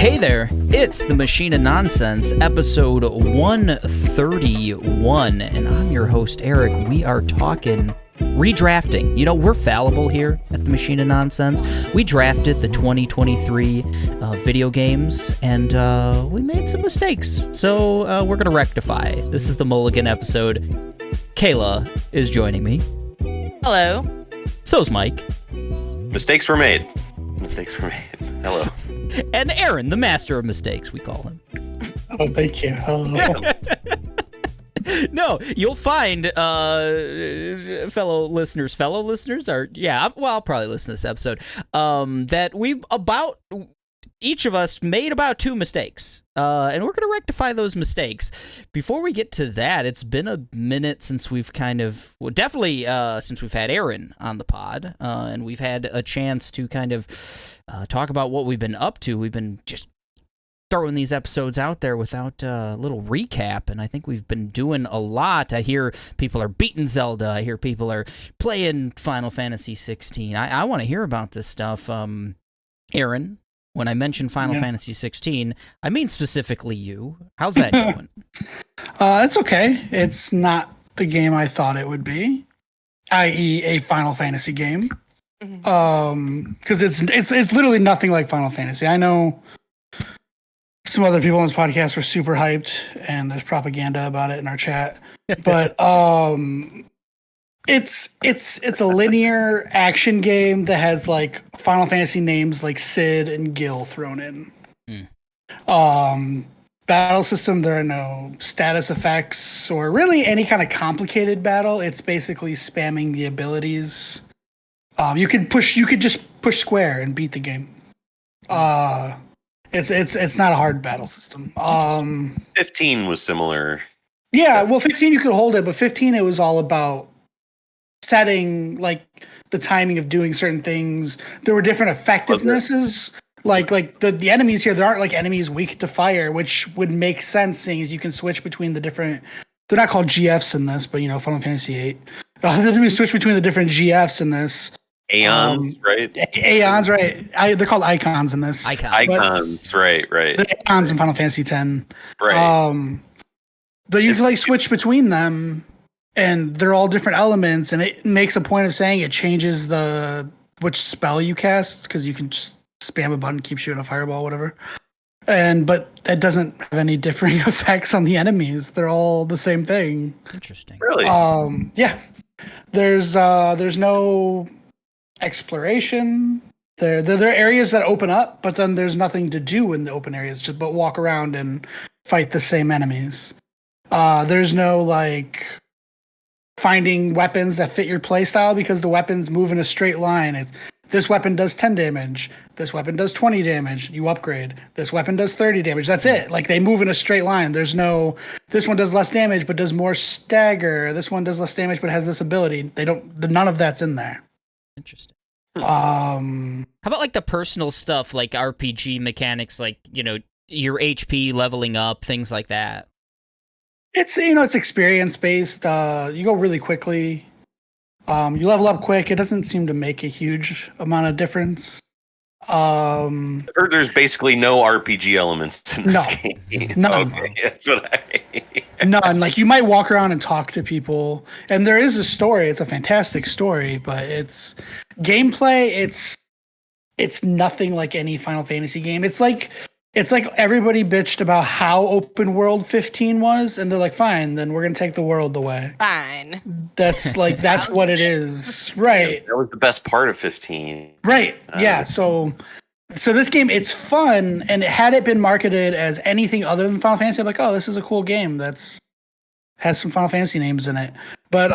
Hey there, it's the Machine of Nonsense, episode 131, and I'm your host, Eric. We are talking redrafting. You know, we're fallible here at the Machine of Nonsense. We drafted the 2023 video games, and we made some mistakes, so we're going to rectify. This is the Mulligan episode. Kayla is joining me. Hello. So's Mike. Mistakes were made. Hello. And Aaron, the master of mistakes, we call him. Oh, thank you. Hello. No, you'll find fellow listeners are, I'll probably listen to this episode, that each of us made about 2 mistakes, and we're going to rectify those mistakes. Before we get to that, it's been a minute since we've since we've had Aaron on the pod, and we've had a chance to kind of talk about what we've been up to. We've been just throwing these episodes out there without a little recap, and I think we've been doing a lot. I hear people are beating Zelda. I hear people are playing Final Fantasy XVI. I want to hear about this stuff. Aaron, when I mention Final Fantasy XVI, I mean specifically you. How's that going? It's okay. It's not the game I thought it would be, i.e. a Final Fantasy game. Because it's literally nothing like Final Fantasy. I know some other people on this podcast were super hyped, and there's propaganda about it in our chat. But it's a linear action game that has like Final Fantasy names like Sid and Gil thrown in. Battle system, there are no status effects or really any kind of complicated battle. It's basically spamming the abilities. You could just push square and beat the game. It's not a hard battle system. 15 was similar. Yeah, well, 15 you could hold it, but 15 it was all about setting like the timing of doing certain things. There were different effectivenesses. Like the enemies here, there aren't like enemies weak to fire, which would make sense seeing as you can switch between the different. They're not called GFs in this, but Final Fantasy VIII. We switch between the different GFs in this. Aeons, right? Aeons, right? They're called icons in this. Icons, right. The icons in Final Fantasy X. Right. But you can like switch between them, and they're all different elements, and it makes a point of saying it changes which spell you cast, because you can just spam a button, keep shooting a fireball, whatever. But that doesn't have any differing effects on the enemies. They're all the same thing. Interesting. Really? Yeah. There's no exploration. There are areas that open up, but then there's nothing to do in the open areas, just but walk around and fight the same enemies. There's no like finding weapons that fit your playstyle, because the weapons move in a straight line. This weapon does 10 damage. This weapon does 20 damage. You upgrade. This weapon does 30 damage. That's it. Like, they move in a straight line. There's no, this one does less damage but does more stagger. This one does less damage but has this ability. None of that's in there. Interesting. How about like the personal stuff, like RPG mechanics, like, your HP leveling up, things like that? It's experience based. You go really quickly. You level up quick. It doesn't seem to make a huge amount of difference. I've heard there's basically no RPG elements in this game. None. Okay, that's what I None. Like, you might walk around and talk to people, and there is a story. It's a fantastic story, but it's gameplay. It's nothing like any Final Fantasy game. It's like everybody bitched about how open world 15 was, and they're like, fine, then we're gonna take the world away. Fine. That's what it is. Right. That was the best part of 15. Right. Yeah. So this game, it's fun, and had it been marketed as anything other than Final Fantasy, I'm like, oh, this is a cool game has some Final Fantasy names in it. But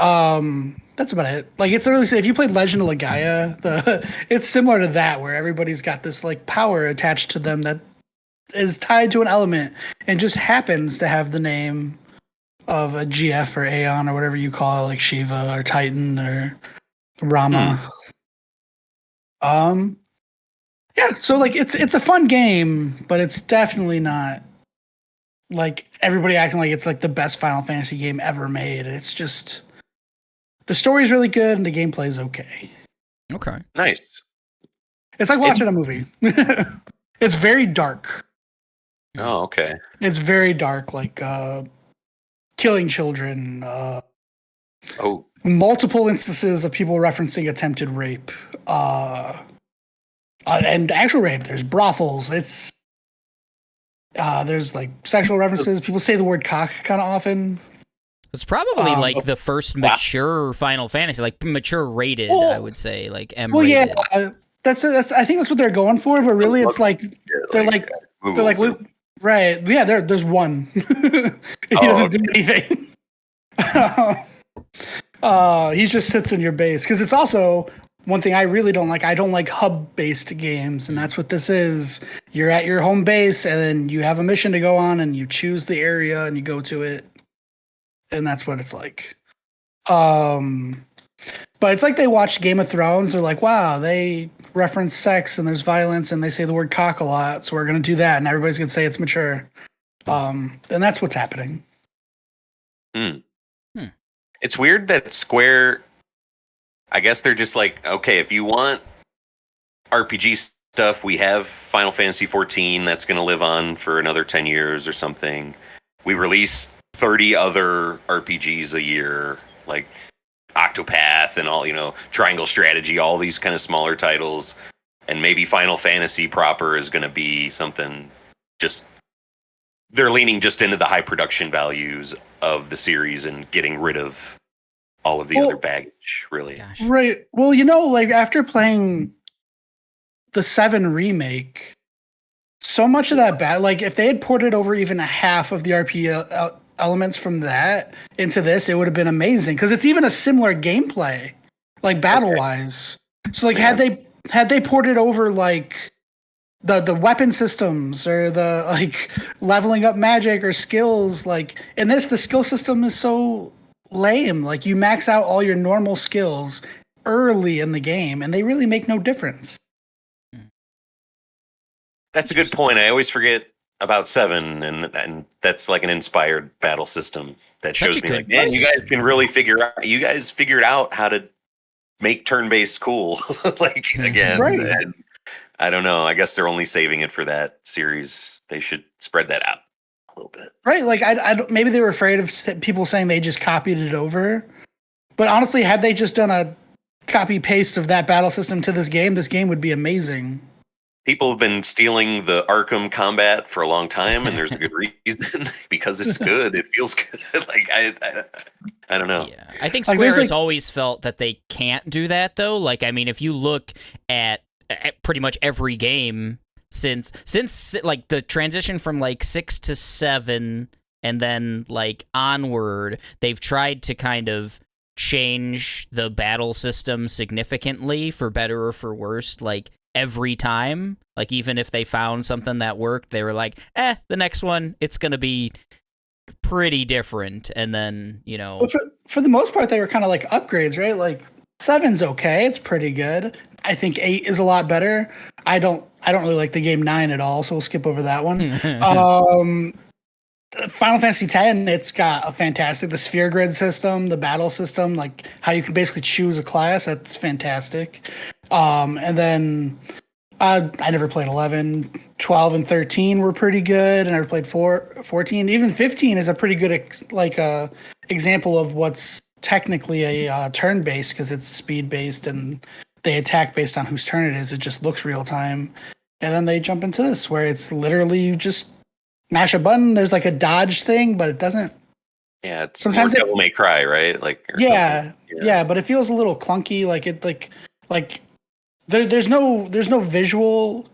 that's about it. Like, it's literally, if you played Legend of Legaia, it's similar to that, where everybody's got this like power attached to them that is tied to an element and just happens to have the name of a GF or Aeon or whatever you call it, like Shiva or Titan or Rama. Yeah, so like it's a fun game, but it's definitely not like everybody acting like it's like the best Final Fantasy game ever made. It's just the story's really good and the gameplay's okay. Okay. Nice. It's like watching a movie. It's very dark. Oh, okay. It's very dark, like killing children. Oh, Multiple instances of people referencing attempted rape, and actual rape. There's brothels. There's like sexual references. People say the word cock kind of often. It's probably like the first mature Final Fantasy, like mature rated, I would say, like M rated. Well, yeah, that's. I think that's what they're going for, but really, it's like they're like right. Yeah, there's one. He doesn't do anything. He just sits in your base because it's also one thing I really don't like. I don't like hub-based games, and that's what this is. You're at your home base, and then you have a mission to go on, and you choose the area, and you go to it, and that's what it's like. But it's like they watched Game of Thrones. They're like, wow, they reference sex, and there's violence, and they say the word cock a lot, so we're going to do that, and everybody's going to say it's mature. And that's what's happening. It's weird that Square, I guess they're just like, okay, if you want RPG stuff, we have Final Fantasy XIV that's going to live on for another 10 years or something. We release 30 other RPGs a year, like Octopath and all, Triangle Strategy, all these kind of smaller titles. And maybe Final Fantasy proper is going to be something just, they're leaning just into the high production values of the series and getting rid of all of the other baggage, really. Gosh. Right. Well, like after playing the 7 remake, so much of that like if they had ported over even a half of the RPG elements from that into this, it would have been amazing because it's even a similar gameplay, like battle-wise. So like had they ported over like the weapon systems or the like leveling up magic or skills, like in this the skill system is so lame. Like you max out all your normal skills early in the game and they really make no difference. That's a good point. I always forget about 7 and that's like an inspired battle system that shows me like, man, you guys can really figured out how to make turn-based cool like again. Right. And I don't know. I guess they're only saving it for that series. They should spread that out a little bit. Right. Like I maybe they were afraid of people saying they just copied it over. But honestly, had they just done a copy paste of that battle system to this game would be amazing. People have been stealing the Arkham combat for a long time, and there's a good reason because it's good. It feels good. Like I don't know. Yeah, I think Square has always felt that they can't do that, though. Like, I mean, if you look at pretty much every game since like the transition from like 6 to 7, and then like onward, they've tried to kind of change the battle system significantly for better or for worse. Like. Every time, like even if they found something that worked, they were like, the next one, it's going to be pretty different. And then, for the most part, they were kind of like upgrades, right? Like 7's okay. It's pretty good. I think 8 is a lot better. I don't really like the game 9 at all. So we'll skip over that one. Final Fantasy X, it's got the sphere grid system, the battle system, like how you can basically choose a class. That's fantastic. And then I never played 11, 12, and 13 were pretty good. And I never played 14. Even 15 is a pretty good example of what's technically a turn-based because it's speed-based and they attack based on whose turn it is. It just looks real-time. And then they jump into this where it's literally you just mash a button. There's like a dodge thing, but it doesn't. Yeah, it's sometimes Devil May Cry, right? Like yeah, but it feels a little clunky. Like it like there's no visual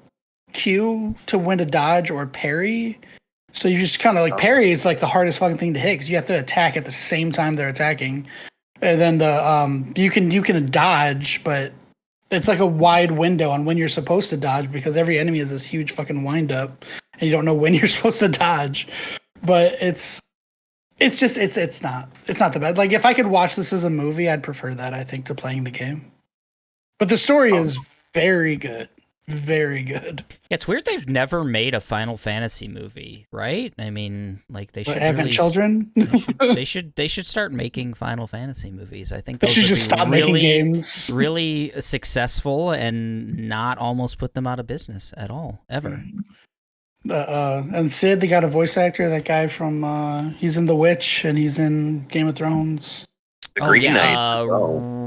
cue to when to dodge or parry. So you just kind of like parry is like the hardest fucking thing to hit because you have to attack at the same time they're attacking, and then the you can dodge, but it's like a wide window on when you're supposed to dodge because every enemy is this huge fucking wind up. And you don't know when you're supposed to dodge, but it's not the best. Like if I could watch this as a movie, I'd prefer that, I think, to playing the game. But the story is very good. Very good. It's weird they've never made a Final Fantasy movie, right? I mean, like they should having children. they should start making Final Fantasy movies. I think they should just stop making games. Really successful and not almost put them out of business at all, ever. And Sid, they got a voice actor. That guy from he's in The Witch and he's in Game of Thrones. The Green Knight.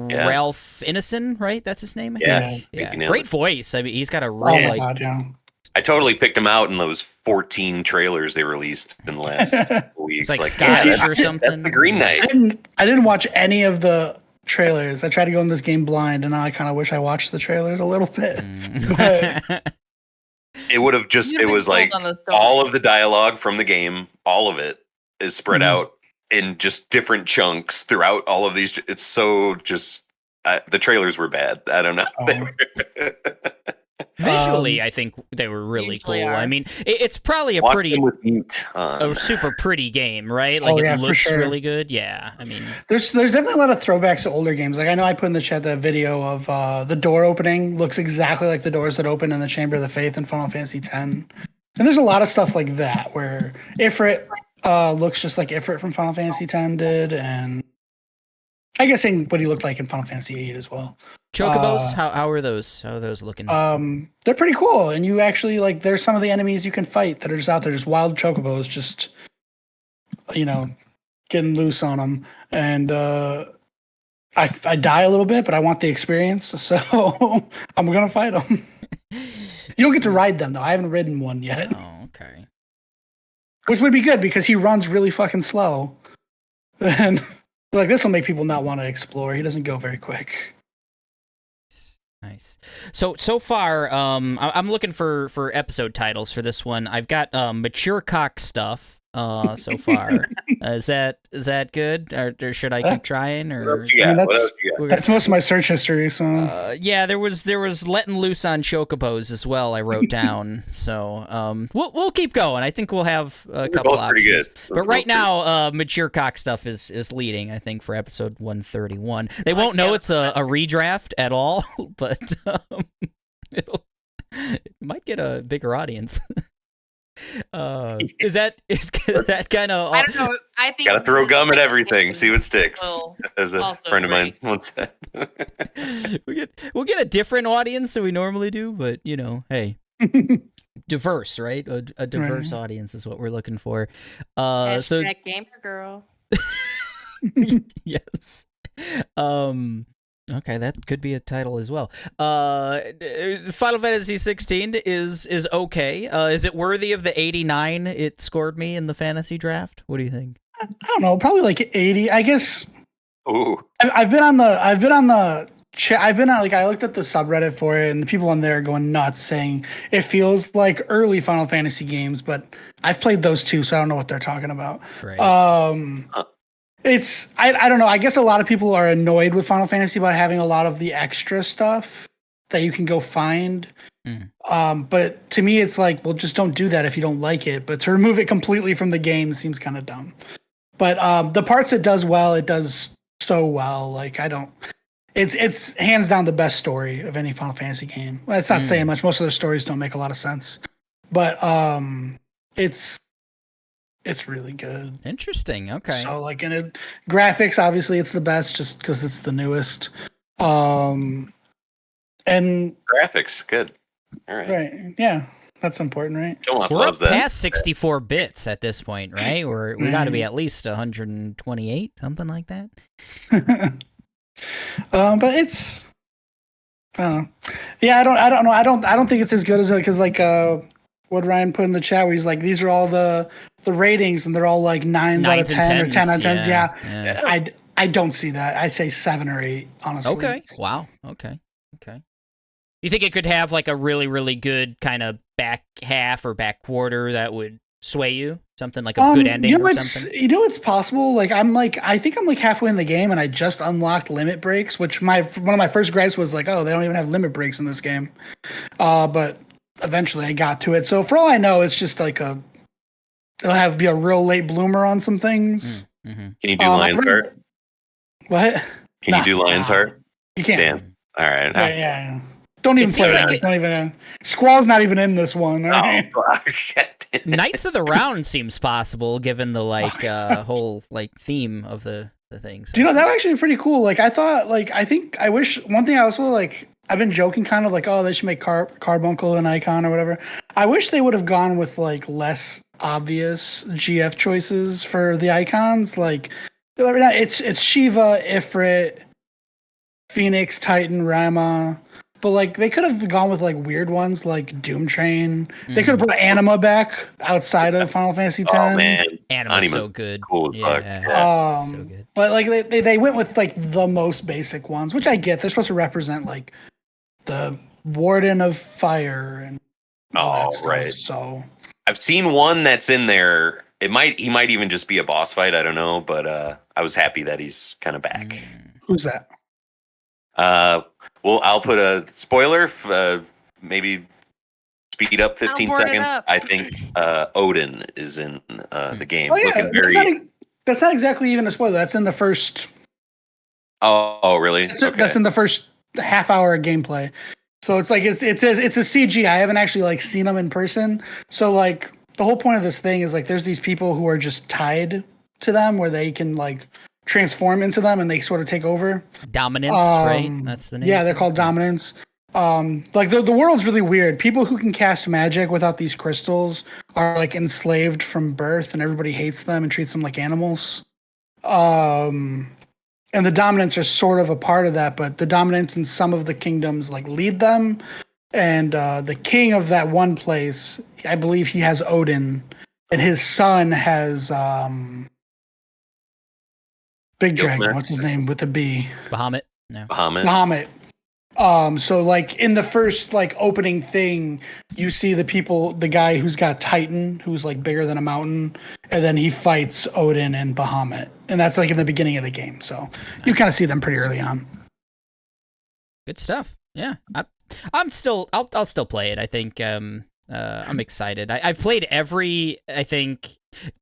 Yeah. Ralph Ineson, right? That's his name. I Yeah. think. Yeah. Yeah. Great voice. I mean, he's got a Oh real my god, yeah. I totally picked him out in those 14 trailers they released in the last weeks. It's like Scottish or something. That's the Green Knight. I didn't watch any of the trailers. I tried to go in this game blind, and now I kind of wish I watched the trailers a little bit. But It would have just, it was like all of the dialogue from the game, all of it is spread out in just different chunks throughout all of these. It's so just, the trailers were bad. I don't know. Visually, I think they were really cool. Are. I mean, it's probably a Watch pretty, them with mute on. a super pretty game, right? Like it looks really good. Yeah, I mean, there's definitely a lot of throwbacks to older games. Like I know I put in the chat that video of the door opening looks exactly like the doors that open in the Chamber of the Faith in Final Fantasy X. And there's a lot of stuff like that where Ifrit looks just like Ifrit from Final Fantasy X did, and I guess what he looked like in Final Fantasy VIII as well. Chocobos, how are those? How are those looking? They're pretty cool, and you actually like. There's some of the enemies you can fight that are just out there, just wild chocobos, just getting loose on them. And I die a little bit, but I want the experience, so I'm gonna fight them. You don't get to ride them though. I haven't ridden one yet. Oh, okay. Which would be good because he runs really fucking slow, and like this will make people not want to explore. He doesn't go very quick. Nice. So far, I'm looking for episode titles for this one. I've got mature cock stuff. So far, is that good, or should I keep trying? Or that's most of my search history. So yeah, there was letting loose on chocobos as well. I wrote down. So we'll keep going. I think we'll have a couple options. Pretty good. But right now, mature cock stuff is leading. I think for episode 131. They won't know it's a redraft at all, but it might get a bigger audience. Is that kind of? I don't know. I think gotta throw gum at everything, see what sticks. As a friend of mine once said. we'll get a different audience than we normally do, but hey, diverse, right? A diverse audience is what we're looking for. So gamer girl. Yes. Okay, that could be a title as well. Final Fantasy XVI is okay. Is it worthy of the 89 it scored me in the fantasy draft? What do you think? I don't know, probably like 80. I guess. Ooh. I looked at the subreddit for it, and the people on there are going nuts, saying it feels like early Final Fantasy games, but I've played those too, so I don't know what they're talking about. Right. It's I don't know. I guess a lot of people are annoyed with Final Fantasy about having a lot of the extra stuff that you can go find. But to me, it's like, well, just don't do that if you don't like it. But to remove it completely from the game seems kind of dumb. But the parts it does well, it does so well. Like it's hands down the best story of any Final Fantasy game. Well, that's not saying much. Most of their stories don't make a lot of sense. But it's really good. Interesting. Okay. So like graphics, obviously it's the best just because it's the newest. And graphics, good. All right. Right. Yeah. That's important, right? We're up past 64 bits at this point, right? We got to be at least 128, something like that. But it's, I don't know. Yeah, I don't know. I don't think it's as good as it because like what Ryan put in the chat where he's like, these are all the ratings and they're all like 9s out of 10 or 10 out of 10. Yeah. I don't see that. I'd say 7 or 8, honestly. Okay. Wow. Okay. You think it could have like a really, really good kind of back half or back quarter that would sway you? Something like a good ending or something? It's possible. Like I think I'm like halfway in the game and I just unlocked limit breaks, which one of my first gripes was like, oh, they don't even have limit breaks in this game. But eventually I got to it. So for all I know, it's just like it'll be a real late bloomer on some things. Mm-hmm. Can you do Lionheart? What? Can you do Lionheart? You can't. Damn. All right. Yeah. Don't even play that. Don't even. Squall's not even in this one. Right? Oh, Knights of the Round seems possible given the whole like theme of the things. Do you know that would actually be pretty cool? Like I thought, I wish one thing I also like. I've been joking kind of like, oh, they should make Carbuncle an icon or whatever. I wish they would have gone with like less obvious GF choices for the icons. Like, it's Shiva, Ifrit, Phoenix, Titan, Rama. But like they could have gone with like weird ones like Doom Train. They could have put Anima back outside of Final Fantasy X. Oh man, Anima's so good. Cool as fuck. Yeah. So good. But like they went with like the most basic ones, which I get. They're supposed to represent like the Warden of Fire and all that stuff. Right. So I've seen one that's in there. He might even just be a boss fight. I don't know, but I was happy that he's kind of back. Who's that? Well, I'll put a spoiler. Maybe speed up 15 seconds. I think Odin is in the game. Oh yeah, Looking very... that's not exactly even a spoiler. That's in the first. Oh really? That's in the first half hour of gameplay. So it's like it's a CG. I haven't actually like seen them in person. So like the whole point of this thing is like there's these people who are just tied to them where they can like transform into them and they sort of take over. Dominance, right? That's the name. Yeah, they're called Dominance. Like the world's really weird. People who can cast magic without these crystals are like enslaved from birth, and everybody hates them and treats them like animals. And the Dominants are sort of a part of that, but the Dominants in some of the kingdoms like lead them. And the king of that one place, I believe he has Odin, and his son has Big Dragon. What's his name with the B? Bahamut. No. Bahamut. So like in the first like opening thing, you see the guy who's got Titan, who's like bigger than a mountain, and then he fights Odin and Bahamut, and that's like in the beginning of the game. So you kind of see them pretty early on. Good stuff. Yeah, I'll still play it. I think I'm excited. I've played every, I think,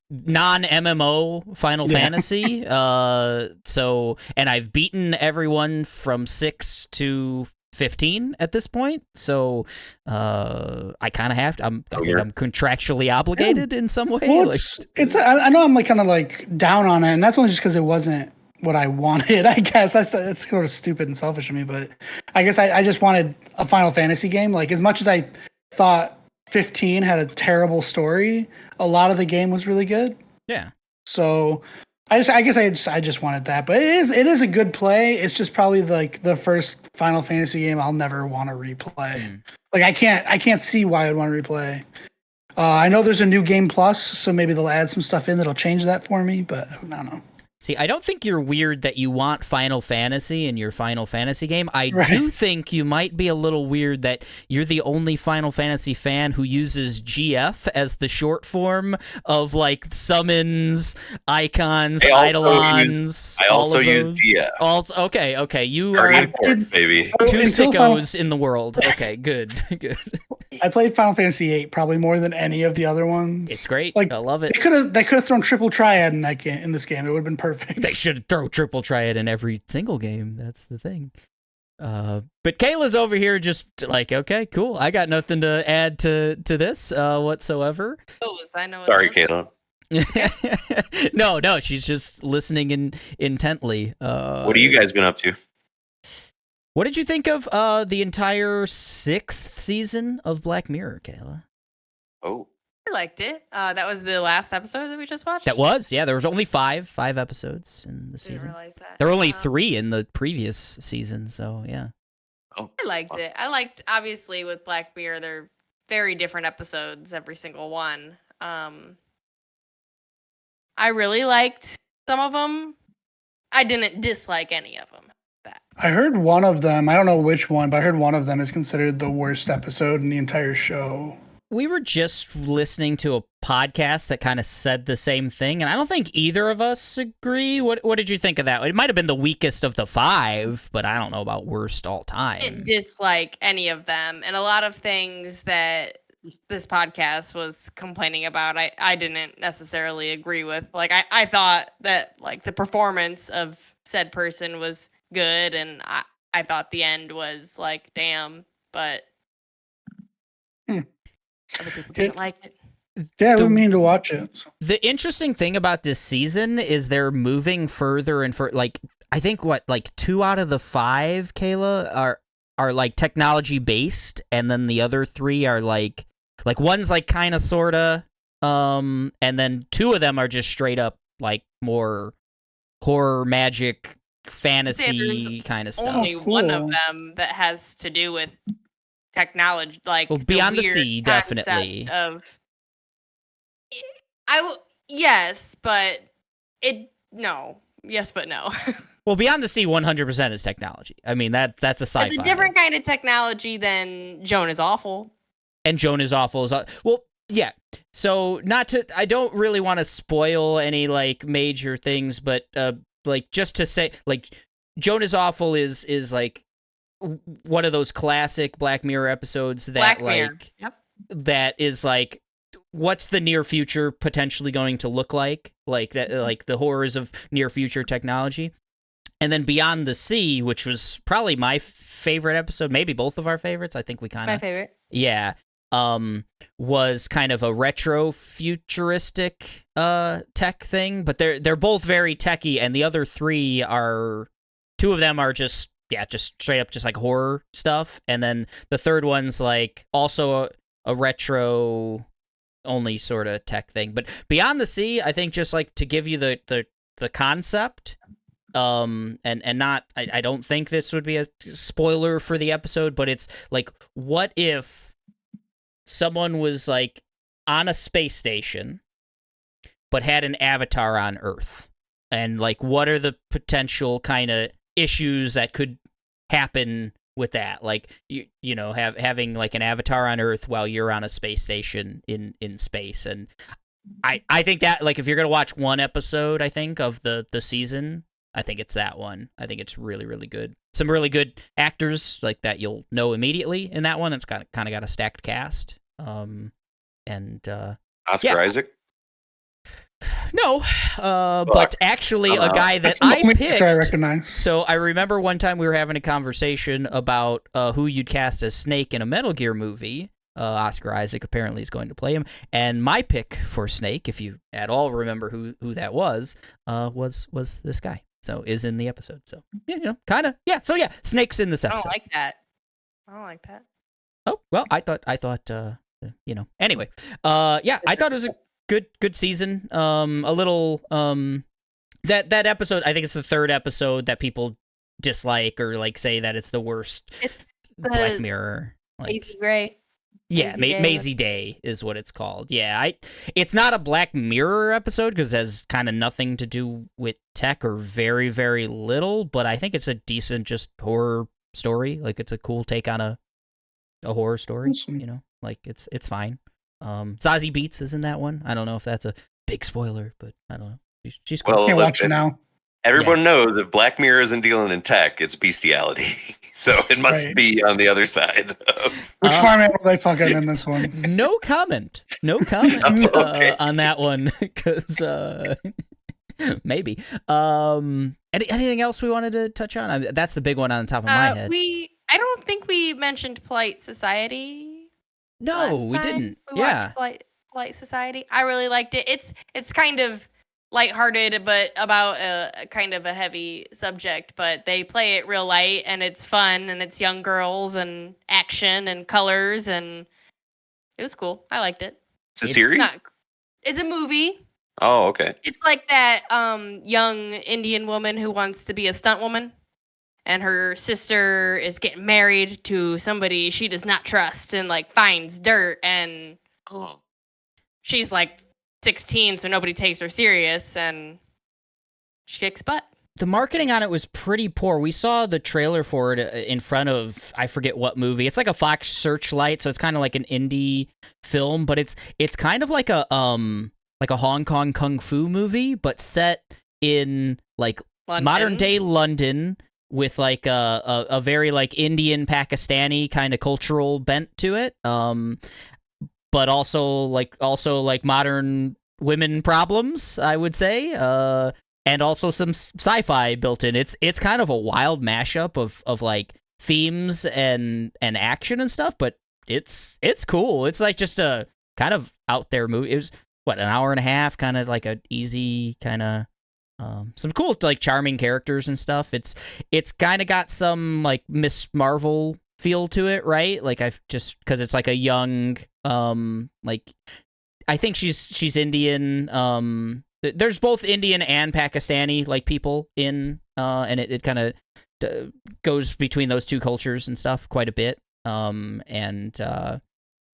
non-MMO Final Fantasy. So, and I've beaten everyone from 6 to 15 at this point. So, I kind of have to. I think I'm contractually obligated in some way. Well, I know I'm like kind of like down on it, and that's only just because it wasn't what I wanted. I guess that's sort of stupid and selfish of me, but I guess I just wanted a Final Fantasy game. Like as much as I thought 15 had a terrible story, a lot of the game was really good. Yeah. So I just wanted that, but it is a good play. It's just probably like the first Final Fantasy game I'll never want to replay. Like I can't see why I'd want to replay. I know there's a new game plus, so maybe they'll add some stuff in that'll change that for me, but I don't know. See, I don't think you're weird that you want Final Fantasy in your Final Fantasy game. I do think you might be a little weird that you're the only Final Fantasy fan who uses GF as the short form of, like, summons, icons, eidolons. I also use GF. Okay. You are baby. Two sickos in the world. Okay, good. I played Final Fantasy VIII probably more than any of the other ones. It's great. Like, I love it. They could have thrown triple triad in that game, in this game. It would have been perfect. They should throw triple triad in every single game. That's the thing. But Kayla's over here just like, okay, cool. I got nothing to add to this whatsoever. I know. Sorry, Kayla. No, she's just listening intently. What have you guys been up to? What did you think of the entire 6th season of Black Mirror, Kayla? Oh. I liked it. That was the last episode that we just watched? That was, yeah. There was only five episodes in the season. I didn't realize that. There were only 3 in the previous season, so yeah. Oh, I liked it. I liked, obviously, with Black Mirror, they're very different episodes, every single one. I really liked some of them. I didn't dislike any of them. I heard one of them, I don't know which one, but I heard one of them is considered the worst episode in the entire show. We were just listening to a podcast that kind of said the same thing, and I don't think either of us agree. What did you think of that? It might have been the weakest of the 5, but I don't know about worst all time. I didn't dislike any of them, and a lot of things that this podcast was complaining about, I didn't necessarily agree with. Like, I thought that, like, the performance of said person was good, and I thought the end was like, damn, but other people didn't like it. Yeah, I didn't mean to watch it. So. The interesting thing about this season is they're moving further and further. Like, I think 2 out of the 5, Kayla, are like technology based, and then the other 3 are like one's like kind of sorta, and then 2 of them are just straight up like more horror, magic, fantasy kind of stuff. Only cool. one of them that has to do with technology, like Well, Beyond the weird Sea, concept definitely. Of yes, but yes, but no. Well, Beyond the Sea 100% is technology. I mean, that's a sci-fi. It's a different kind of technology than Joan is Awful. And Joan is Awful is well, yeah. So I don't really want to spoil any like major things, but like just to say, like Joan is Awful is like one of those classic Black Mirror episodes that Black Mirror. like Yep. that is like what's the near future potentially going to look like that, like the horrors of near future technology. And then Beyond the Sea, which was probably my favorite episode, maybe both of our favorites. I think we kind of My favorite. Yeah. Was kind of a retro futuristic tech thing, but they're both very techy, and the other 3 are 2 of them are just straight up just like horror stuff, and then the third one's like also a retro only sort of tech thing. But Beyond the Sea, I think just like to give you the concept, and not I don't think this would be a spoiler for the episode, but it's like, what if someone was like on a space station but had an avatar on Earth, and like what are the potential kind of issues that could happen with that, like you know having like an avatar on Earth while you're on a space station in space. And I think that, like, if you're gonna watch one episode, I think of the season, I think it's that one. I think it's really, really good. Some really good actors like that you'll know immediately in that one. It's kind of got a stacked cast. Oscar Isaac. No, but actually a guy that That's the I only picked. actor I recognize. So I remember one time we were having a conversation about who you'd cast as Snake in a Metal Gear movie. Oscar Isaac apparently is going to play him, and my pick for Snake, if you at all remember who that was this guy. So is in the episode. So yeah, kind of, yeah. So yeah, Snake's in this I episode. don't like that. I don't like that. Oh well, I thought Anyway, yeah, I thought it was a good season. A little that episode, I think it's the 3rd episode that people dislike or like say that it's the worst. It's the Black Mirror. Like, Maisie Gray. yeah, Maisie Day is what it's called. Yeah, it's not a Black Mirror episode because it has kind of nothing to do with tech or very, very little, but I think it's a decent just horror story. Like, it's a cool take on a horror story, Awesome. you know? Like, it's fine. Zazie Beetz is in that one. I don't know if that's a big spoiler, but I don't know. She's cool. Well, Can't watch it now. Everyone knows if Black Mirror isn't dealing in tech, it's bestiality. So it must Right. be on the other side of. Which farm animal are they fucking in this one? No comment. No comment Okay. on that one, because maybe. Anything else we wanted to touch on? That's the big one on the top of my head. I don't think we mentioned Polite Society. No, last we time. didn't. We Yeah. watched Polite Society. I really liked it. It's kind of lighthearted, but about a kind of a heavy subject. But they play it real light, and it's fun, and it's young girls and action and colors, and it was cool. I liked it. It's a It's series? It's a movie. Oh, okay. It's like that young Indian woman who wants to be a stunt woman, and her sister is getting married to somebody she does not trust, and like finds dirt, and Oh. she's like 16, so nobody takes her serious, and she kicks butt. The marketing on it was pretty poor. We saw the trailer for it in front of, I forget what movie. It's like a Fox Searchlight, so it's kind of like an indie film, but it's kind of like a Hong Kong kung fu movie, but set in like London. modern day London with like a very like Indian Pakistani kind of cultural bent to it. But also like modern women problems, I would say. And also some sci-fi built in. It's kind of a wild mashup of like themes and action and stuff, but it's cool. It's like just a kind of out there movie. It was an hour and a half, kind of like a easy kind of some cool like charming characters and stuff. It's kind of got some like Miss Marvel feel to it, right? Like I've just because it's like a young, like I think she's Indian. There's both Indian and Pakistani like people in, and it kind of goes between those two cultures and stuff quite a bit.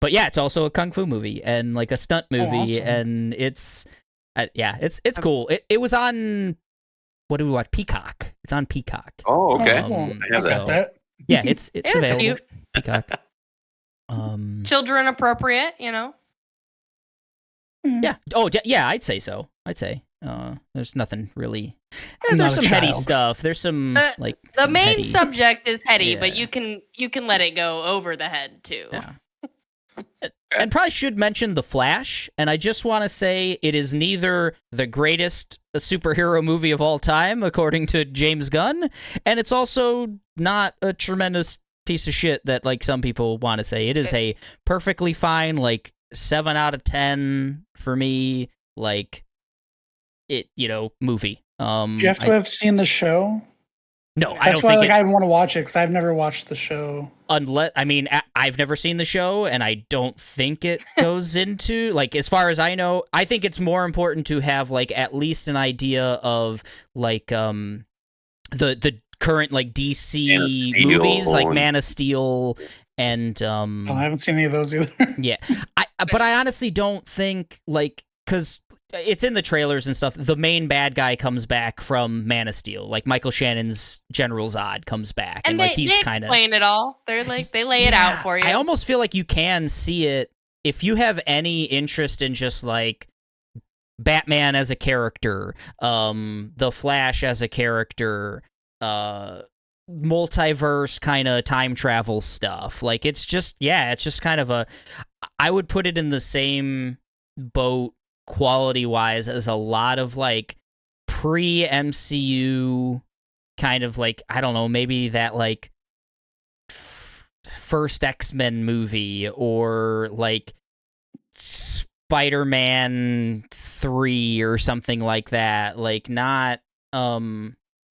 But yeah, it's also a kung fu movie and like a stunt movie, awesome. and it's cool. It was on, what do we watch? Peacock. It's on Peacock. Oh, okay. Cool. I have so- that. Yeah, it's It was available. cute. Peacock. Children appropriate, you know. Yeah. Oh, yeah. I'd say so. I'd say. There's nothing really. I'm There's not a some heady child. stuff. There's some like The some main heady- subject is heady, but Yeah. you can let it go over the head too. Yeah. And probably should mention The Flash, and I just want to say it is neither the greatest superhero movie of all time, according to James Gunn, and it's also not a tremendous piece of shit that like some people want to say. It is a perfectly fine, like 7 out of 10 for me, like movie. You have to have seen the show. No, I That's don't why think like I want to watch it because I've never watched the show. unless I've never seen the show, and I don't think it goes into like, as far as I know, I think it's more important to have like at least an idea of like the current like DC Man of Steel movies, like and- Man of Steel and Oh, I haven't seen any of those either. yeah. But I honestly don't think like, because it's in the trailers and stuff, the main bad guy comes back from Man of Steel. Like Michael Shannon's General Zod comes back, And like they he's kind of explain it all. They're like they lay it out for you. I almost feel like you can see it if you have any interest in just like Batman as a character, the Flash as a character, multiverse kind of time travel stuff. Like it's just kind of I would put it in the same boat quality wise as a lot of like pre-MCU kind of like, I don't know, maybe that like first X-Men movie or like Spider-Man 3 or something like that. Like not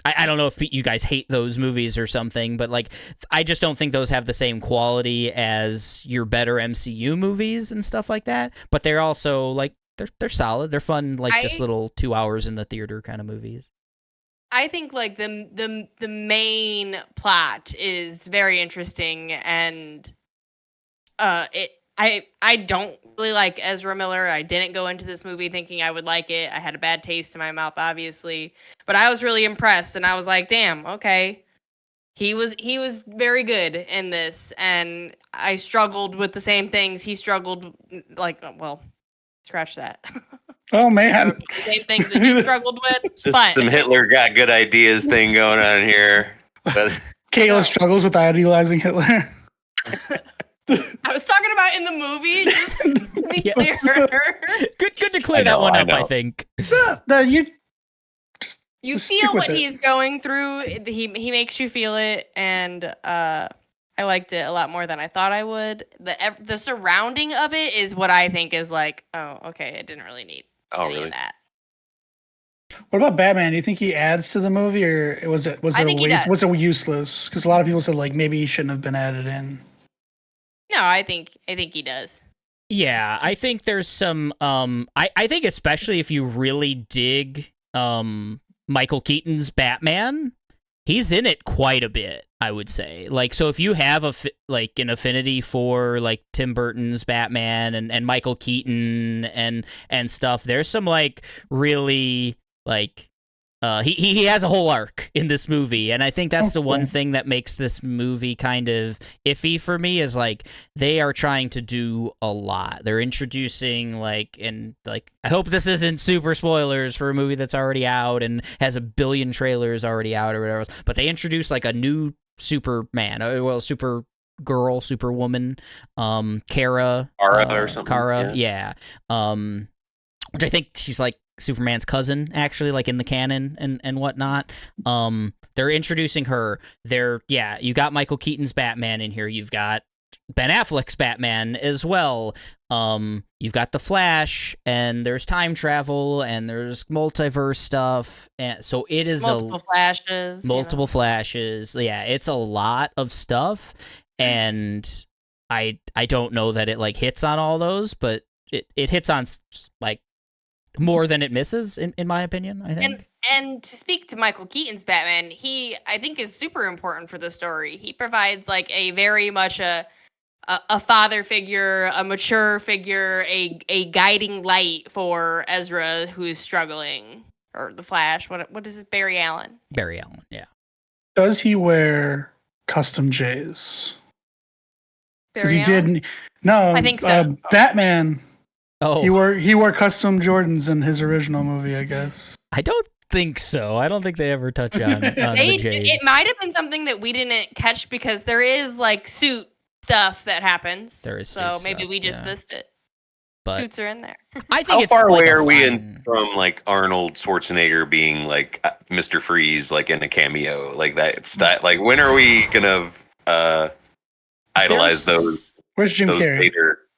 I don't know if you guys hate those movies or something, but like I just don't think those have the same quality as your better MCU movies and stuff like that. But they're also like they're solid. They're fun, like just little 2 hours in the theater kind of movies. I think like the main plot is very interesting, and I don't really like Ezra Miller. I didn't go into this movie thinking I would like it. I had a bad taste in my mouth, obviously, but I was really impressed, and I was like, damn, okay. He was very good in this, and I struggled with the same things he struggled, like, well, scratch that. Oh man, The same things that he struggled with. But Some Hitler got good ideas thing going on here. But Kayla struggles with idealizing Hitler. I was talking about in the movie. Just to be Yes. clear. Good to clear I that know, one I up, I know. think. You You Just stick feel with what it. he's going through. He makes you feel it, and I liked it a lot more than I thought I would. The surrounding of it is what I think is like, oh, okay, it didn't really need any really? of that. What about Batman? Do you think he adds to the movie, or was it I think he does. was it useless? Because a lot of people said like maybe he shouldn't have been added in. No, I think he does. Yeah, I think there's some I think especially if you really dig Michael Keaton's Batman, he's in it quite a bit, I would say. Like, so if you have an affinity for like Tim Burton's Batman and Michael Keaton and stuff, there's some like really like he has a whole arc in this movie, and I think that's the one Okay. thing that makes this movie kind of iffy for me is like they are trying to do a lot. They're introducing like, and like, I hope this isn't super spoilers for a movie that's already out and has a billion trailers already out or whatever else, but they introduced like a new Superman, Supergirl, Superwoman, Kara, Kara or something, Kara, yeah. Which I think she's like Superman's cousin, actually, like in the canon and whatnot. They're introducing her. You got Michael Keaton's Batman in here. You've got Ben Affleck's Batman as well. You've got the Flash, and there's time travel, and there's multiverse stuff, and so it is Multiple flashes. multiple flashes. Yeah, it's a lot of stuff, and I don't know that it like hits on all those, but it hits on like more than it misses in my opinion, I think. And to speak to Michael Keaton's Batman, he I think is super important for the story. He provides like a very much a father figure, a mature figure, a guiding light for Ezra who's struggling, or the Flash. What is it? Barry Allen. Barry Allen, yeah. Does he wear custom J's? Because Barry he Allen? did. No, I think so. Batman. Oh, He wore custom Jordans in his original movie, I guess. I don't think so. I don't think they ever touch on the J's. It might have been something that we didn't catch because there is like suit stuff that happens. There is so suit maybe stuff, we just yeah. missed it. But Suits are in there. I think How it's far like away a are we fun- from like Arnold Schwarzenegger being like Mr. Freeze, like in a cameo, like that style? Like when are we gonna idolize There's- Where's Jim those Carrey?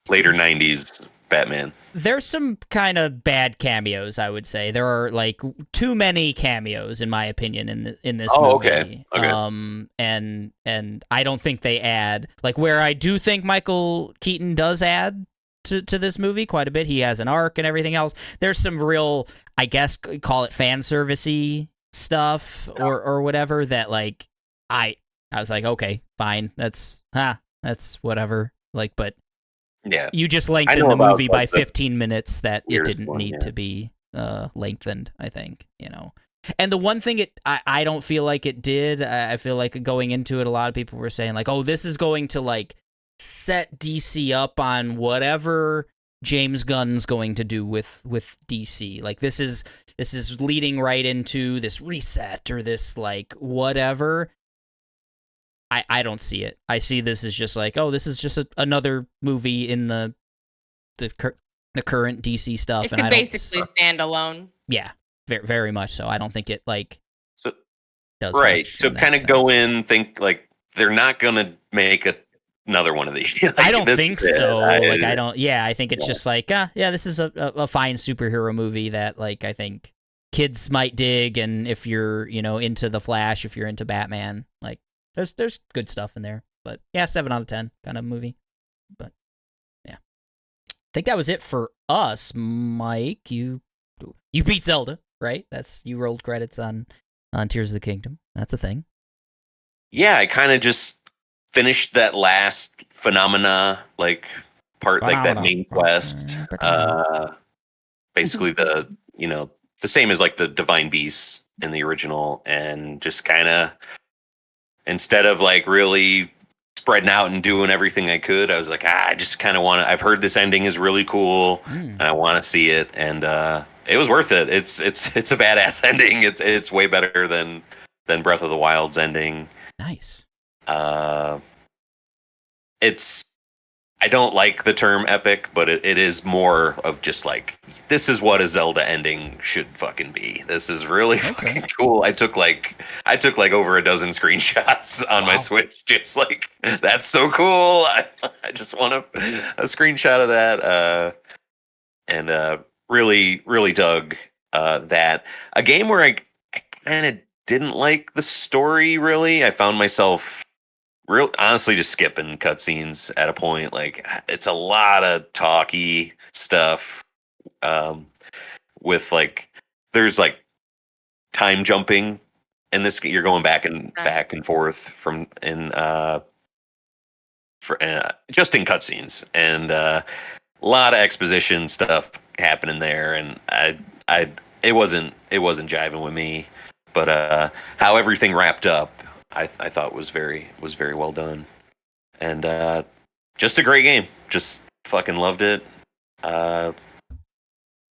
later '90s Batman? There's some kind of bad cameos, I would say. There are like too many cameos, in my opinion, in this Oh, movie. okay. And I don't think they add like where I do think Michael Keaton does add to this movie quite a bit. He has an arc and everything else. There's some real, I guess, call it fan servicey stuff or whatever that like I was like, okay, fine, that's whatever. Like, but Yeah, you just I lengthened know the about, movie by like, the 15 minutes that it weirdest didn't one, need yeah. to be lengthened, I think, you know. And the one thing I don't feel like it did, I feel like going into it, a lot of people were saying like, oh, this is going to like set DC up on whatever James Gunn's going to do with DC. Like this is leading right into this reset or this like whatever. I don't see it. I see this as just like, oh, this is just another movie in the current DC stuff. It and could I don't, basically stand alone. yeah, very, very much so. I don't think it like So does right. much So in that kind of go sense. in, think like they're not gonna make another one of these. Like, I don't this think is it. so. Like I don't. Yeah, I think it's Yeah. just like, yeah, this is a fine superhero movie that like I think kids might dig, and if you're into the Flash, if you're into Batman, like there's good stuff in there. But yeah, 7 out of 10 kind of movie. But yeah, I think that was it for us, Mike. You beat Zelda, right? You rolled credits on Tears of the Kingdom. That's a thing. Yeah, I kind of just finished that last phenomena like part, like that main quest. Basically the same as like the Divine Beasts in the original, and just kind of instead of like really spreading out and doing everything I could, I was like, I just kind of want to. I've heard this ending is really cool, and I want to see it, and it was worth it. It's a badass ending. It's way better than Breath of the Wild's ending. Nice. I don't like the term epic, but it is more of just like, this is what a Zelda ending should fucking be. This is really fucking cool. I took like over a dozen screenshots on my Switch, just like, that's so cool. I just want a screenshot of that. And really, really dug that. A game where I kind of didn't like the story, really. I found myself honestly just skipping cutscenes at a point. Like, it's a lot of talky stuff with like, there's like time jumping in this. You're going back and forth from just in cutscenes, and a lot of exposition stuff happening there, and it wasn't jiving with me. But how everything wrapped up, I thought was very well done, and just a great game. Just fucking loved it.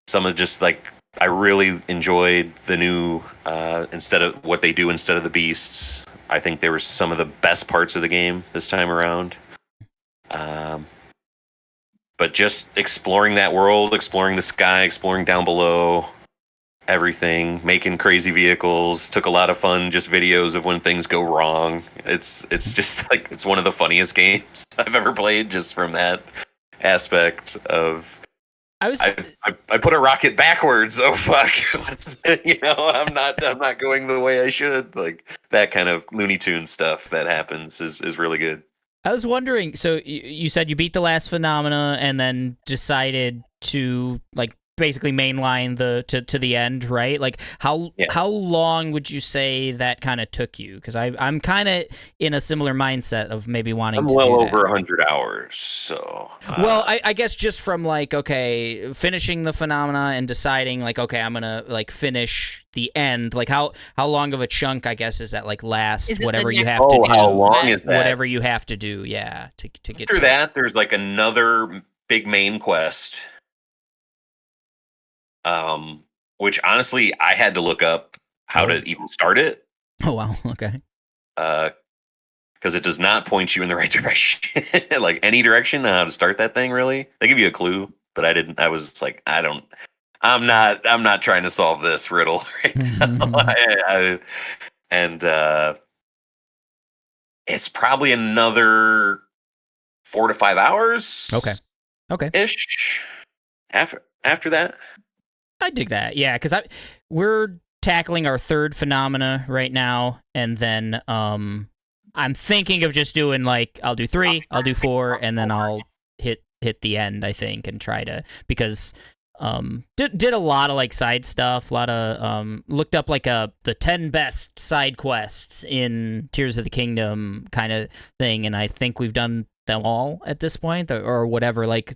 Some of just like, I really enjoyed the new instead of what they do instead of the beasts. I think they were some of the best parts of the game this time around. But just exploring that world, exploring the sky, exploring down below, everything, making crazy vehicles, took a lot of fun, just videos of when things go wrong. It's just like, it's one of the funniest games I've ever played, just from that aspect of I put a rocket backwards. Oh fuck. I'm not going the way I should. Like, that kind of Looney Tunes stuff that happens is really good. I was wondering. So you said you beat the last Phenomena and then decided to like basically mainline to the end, right? Like how long would you say that kind of took you? Because I'm kind of in a similar mindset of maybe wanting to do that. I'm well over 100 hours, so. Well, I guess just from like finishing the Phenomena and deciding like I'm gonna like finish the end. Like how long of a chunk I guess is that like last whatever you have to do? How long is that? Whatever you have to do, yeah, to get through that. There's like another big main quest. Which honestly, I had to look up how to even start it. Oh wow, okay. Because it does not point you in the right direction, like any direction on how to start that thing. Really, they give you a clue, but I didn't. I was like, I'm not trying to solve this riddle right now. It's probably another 4 to 5 hours. Okay. Ish. After that. I dig that, yeah, because we're tackling our third Phenomena right now, and then I'm thinking of just doing like I'll do 3, I'll do 4, and then I'll hit the end, I think, and try to because did a lot of like side stuff, a lot of looked up like the 10 best side quests in Tears of the Kingdom kind of thing, and I think we've done them all at this point, or whatever, like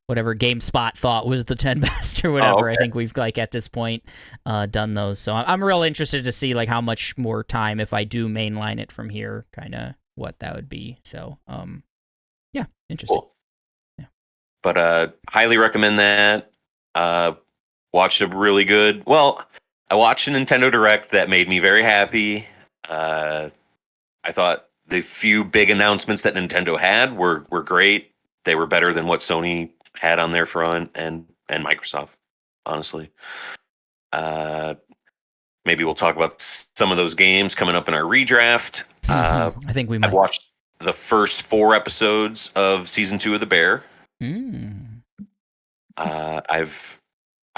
whatever GameSpot thought was the 10 best or whatever. Okay. I think we've like at this point done those. So I'm real interested to see like how much more time if I do mainline it from here, kind of what that would be. So yeah, interesting. Cool. Yeah. But highly recommend that. Watched a really good. Well, I watched a Nintendo Direct that made me very happy. I thought the few big announcements that Nintendo had were great. They were better than what Sony had on their front and Microsoft, honestly. Maybe we'll talk about some of those games coming up in our redraft. I think we might. I've watched the first 4 episodes of season 2 of The Bear. I've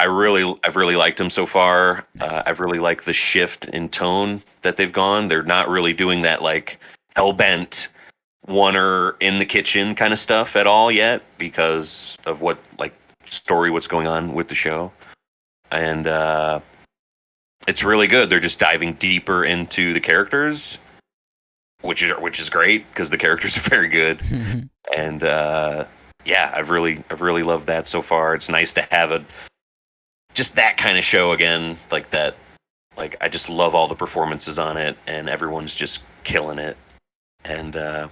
really liked them so far. Nice. I've really liked the shift in tone that they've gone. They're not really doing that like hellbent oneer in the kitchen kind of stuff at all yet because of what's going on with the show. And it's really good. They're just diving deeper into the characters, which is great because the characters are very good. And yeah, I've really loved that so far. It's nice to have just that kind of show again, like that. Like I just love all the performances on it, and everyone's just killing it. And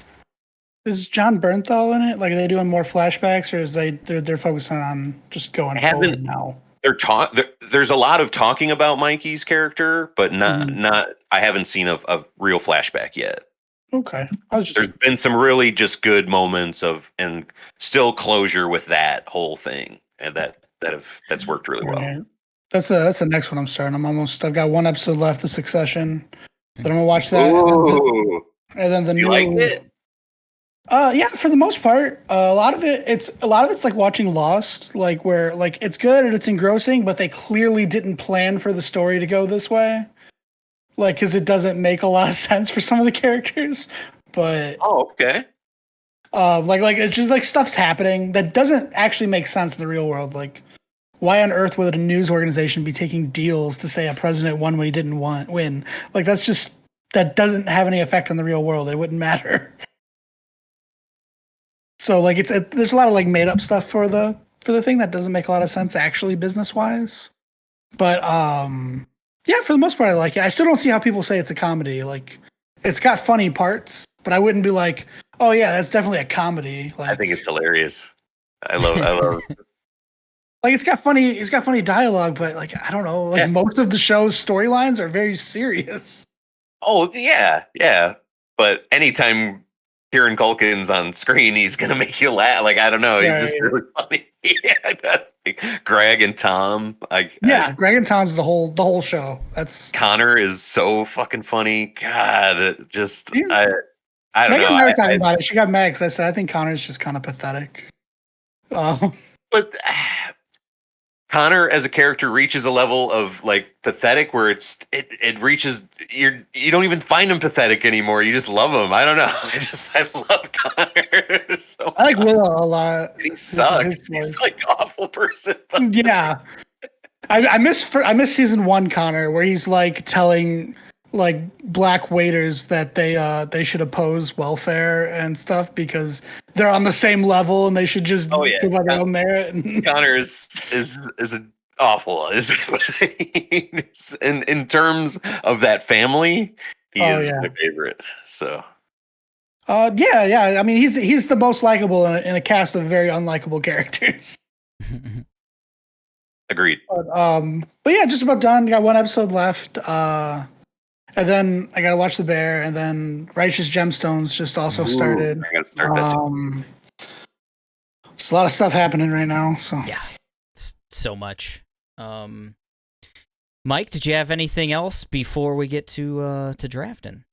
is John Bernthal in it? Like, are they doing more flashbacks, or is they're focusing on just going forward now? There's a lot of talking about Mikey's character, but not. I haven't seen a real flashback yet. Okay, there's been some really just good moments and still closure with that whole thing, and that's worked really well. Right. That's the next one I'm starting. I've got 1 episode left of Succession, but I'm gonna watch that. Ooh. And then the You new. liked it? Yeah, for the most part, a lot of it's like watching Lost, like where like it's good and it's engrossing, but they clearly didn't plan for the story to go this way, like because it doesn't make a lot of sense for some of the characters. But okay. Like it's just like stuff's happening that doesn't actually make sense in the real world. Like, why on earth would a news organization be taking deals to say a president won when he didn't win? Like that doesn't have any effect on the real world. It wouldn't matter. So like there's a lot of like made up stuff for the thing that doesn't make a lot of sense actually business wise. But yeah, for the most part I like it. I still don't see how people say it's a comedy. Like it's got funny parts, but I wouldn't be like, oh yeah, that's definitely a comedy. Like I think it's hilarious. I love like it's got funny dialogue, but like I don't know, like most of the show's storylines are very serious. Oh yeah. But anytime Kieran Culkin's on screen, he's gonna make you laugh. Like I don't know, he's just really funny. Yeah, Greg and Tom. Greg and Tom's the whole show. That's Connor is so fucking funny. God, I don't know. Megan and I were talking about it. She got mad because I said I think Connor's just kind of pathetic. But Connor as a character reaches a level of like pathetic where it reaches you don't even find him pathetic anymore. You just love him. I don't know. I love Connor so I like much. Willow a lot. He sucks. He's like an awful person. Yeah, I miss season 1 Connor, where he's like telling like black waiters that they should oppose welfare and stuff because they're on the same level and they should just give up their own merit. Connor is an awful. In terms of that family, he is my favorite. So. Yeah. I mean, he's the most likable in a cast of very unlikable characters. Agreed. But yeah, just about done. Got 1 episode left. And then I gotta watch The Bear, and then Righteous Gemstones just also started. I gotta start that too. There's a lot of stuff happening right now. So yeah, it's so much. Mike, did you have anything else before we get to drafting?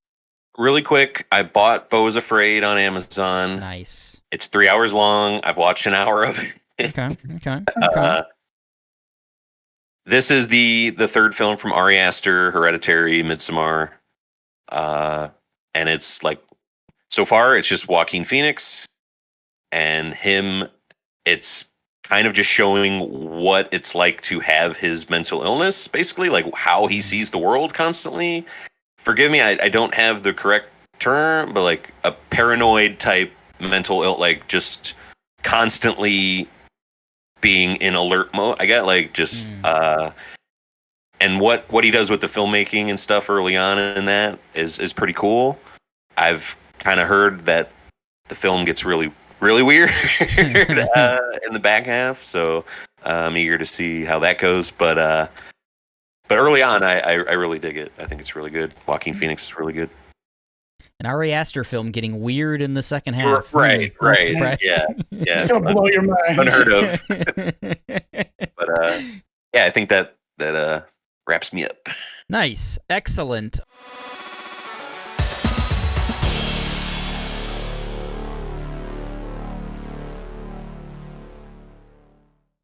Really quick, I bought Beau's Afraid on Amazon. Nice. It's 3 hours long. I've watched an hour of it. Okay. This is the third film from Ari Aster, Hereditary, Midsommar. And it's like, so far, it's just Joaquin Phoenix and him. It's kind of just showing what it's like to have his mental illness, basically, like how he sees the world constantly. Forgive me, I don't have the correct term, but like a paranoid type mental ill, like just constantly being in alert mode. I got like just and what he does with the filmmaking and stuff early on in that is pretty cool. I've kind of heard that the film gets really weird in the back half, so I'm eager to see how that goes. But early on, I really dig it. I think it's really good. Joaquin Phoenix is really good. An Ari Aster film getting weird in the second half. Right. Yeah. It's gonna blow your mind. Unheard of. But yeah, I think that wraps me up. Nice. Excellent.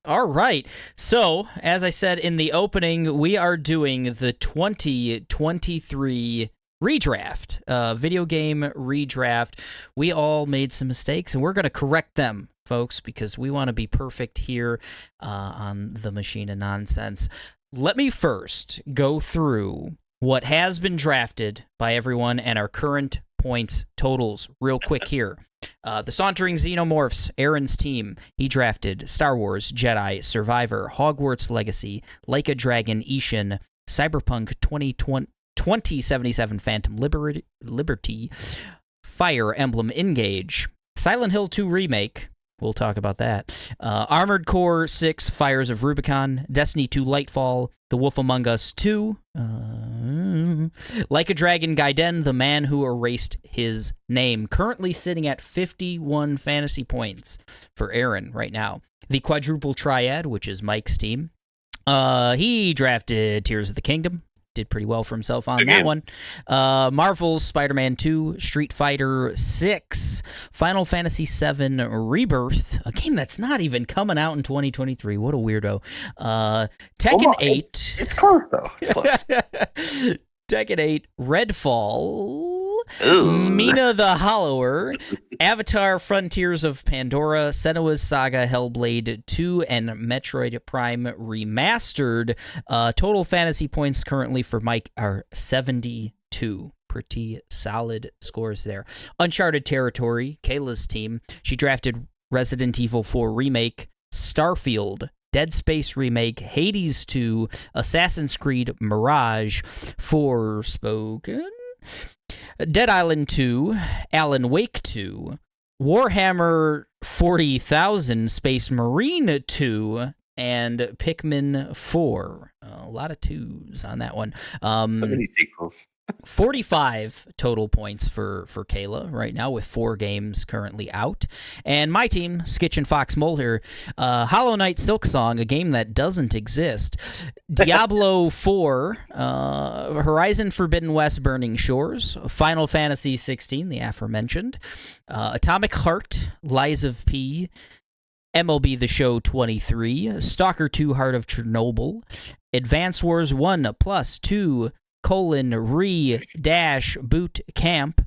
All right. So, as I said in the opening, we are doing the 2023 redraft, video game redraft. We all made some mistakes, and we're going to correct them, folks, because we want to be perfect here on the Machine of Nonsense. Let me first go through what has been drafted by everyone and our current points totals real quick here. The Sauntering Xenomorphs, Aaron's team, he drafted Star Wars, Jedi, Survivor, Hogwarts Legacy, Like a Dragon, Ishin, Cyberpunk 2077 Phantom Liberty, Fire Emblem Engage, Silent Hill 2 Remake, we'll talk about that, Armored Core 6, Fires of Rubicon, Destiny 2 Lightfall, The Wolf Among Us 2, Like a Dragon Gaiden, The Man Who Erased His Name, currently sitting at 51 fantasy points for Aaron right now. The Quadruple Triad, which is Mike's team, he drafted Tears of the Kingdom. Did pretty well for himself on that one. Marvel's Spider-Man 2, Street Fighter 6, Final Fantasy VII Rebirth, a game that's not even coming out in 2023. What a weirdo. Tekken 8. It's close, though. It's close. Tekken 8, Redfall, Ugh. Mina the Hollower, Avatar Frontiers of Pandora, Senua's Saga, Hellblade 2, and Metroid Prime Remastered. Total fantasy points currently for Mike are 72. Pretty solid scores there. Uncharted Territory, Kayla's team. She drafted Resident Evil 4 Remake, Starfield, Dead Space Remake, Hades 2, Assassin's Creed Mirage, Forspoken, Dead Island 2, Alan Wake 2, Warhammer 40,000 Space Marine 2, and Pikmin 4. A lot of twos on that one. So many sequels. 45 total points for Kayla right now, with 4 games currently out. And my team, Skitch and Fox Mulder, Hollow Knight Silksong, a game that doesn't exist, Diablo 4, Horizon Forbidden West Burning Shores, Final Fantasy XVI, the aforementioned, Atomic Heart, Lies of P, MLB The Show 23, Stalker 2 Heart of Chernobyl, Advance Wars 1 plus 2, Re-Boot Camp,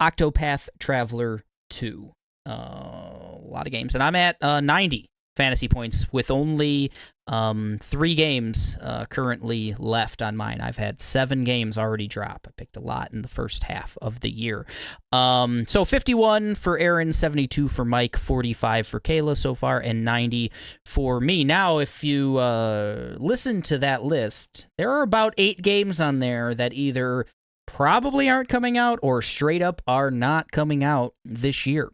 Octopath Traveler 2. A lot of games. And I'm at 90 fantasy points with only 3 games currently left on mine. I've had 7 games already drop. I picked a lot in the first half of the year. So 51 for Aaron, 72 for Mike, 45 for Kayla so far, and 90 for me. Now, if you listen to that list, there are about 8 games on there that either probably aren't coming out or straight up are not coming out this year.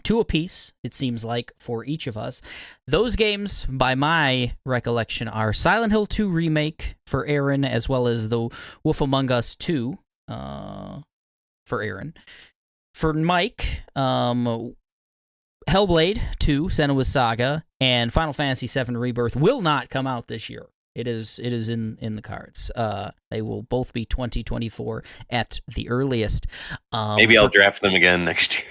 2 apiece, it seems like, for each of us. Those games, by my recollection, are Silent Hill 2 Remake for Aaron, as well as The Wolf Among Us 2 for Aaron. For Mike, Hellblade 2, Senua's Saga, and Final Fantasy VII Rebirth will not come out this year. It is in the cards. They will both be 2024 at the earliest. Maybe I'll draft them again next year.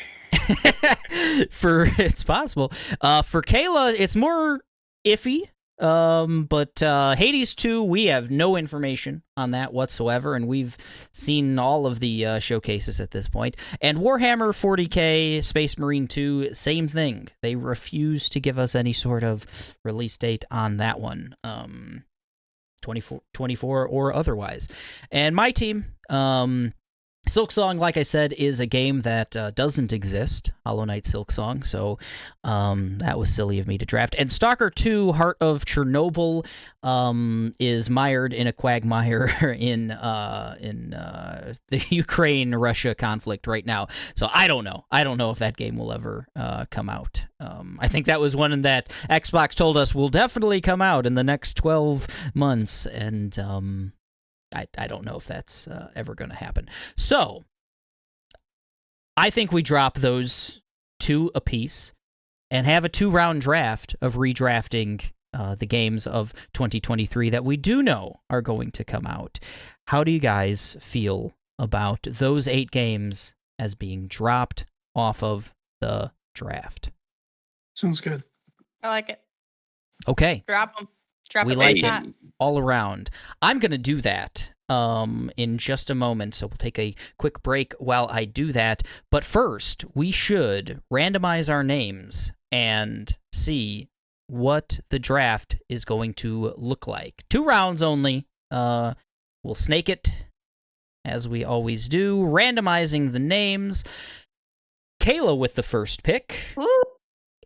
It's possible. For Kayla, it's more iffy. But Hades 2, we have no information on that whatsoever, and we've seen all of the showcases at this point. And Warhammer 40K Space Marine 2, same thing. They refuse to give us any sort of release date on that one. 24 or otherwise. And my team, Silksong, like I said, is a game that doesn't exist, Hollow Knight Silksong, so that was silly of me to draft. And Stalker 2, Heart of Chernobyl, is mired in a quagmire in the Ukraine-Russia conflict right now. So I don't know. I don't know if that game will ever come out. I think that was one that Xbox told us will definitely come out in the next 12 months, and I don't know if that's ever going to happen. So, I think we drop those 2 apiece and have a 2-round draft of redrafting the games of 2023 that we do know are going to come out. How do you guys feel about those 8 games as being dropped off of the draft? Sounds good. I like it. Okay. Drop them. Drop We it like like it all around. I'm going to do that in just a moment, so we'll take a quick break while I do that. But first, we should randomize our names and see what the draft is going to look like. 2 rounds only. We'll snake it, as we always do, randomizing the names. Kayla with the first pick. Woo.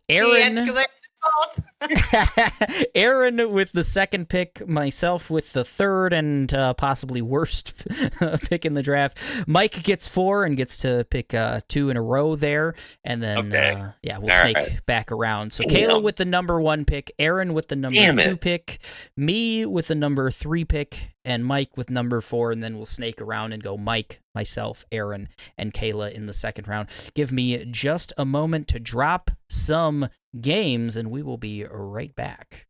Aaron. See, it's 'cause I did both. Aaron with the second pick, myself with the third and possibly worst pick in the draft. Mike gets 4 and gets to pick 2 in a row there, and then we'll snake back around. So Kayla with the number 1 pick, Aaron with the number 2 pick, me with the number 3 pick, and Mike with number 4, and then we'll snake around and go Mike, myself, Aaron, and Kayla in the second round. Give me just a moment to drop some games, and we will be right back.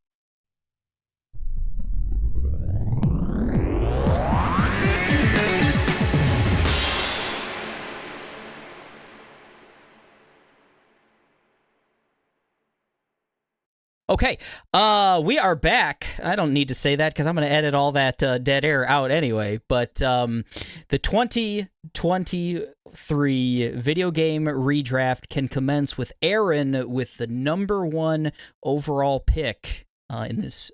Okay, we are back. I don't need to say that because I'm going to edit all that dead air out anyway. But the 2023 video game redraft can commence with Aaron with the number 1 overall pick in this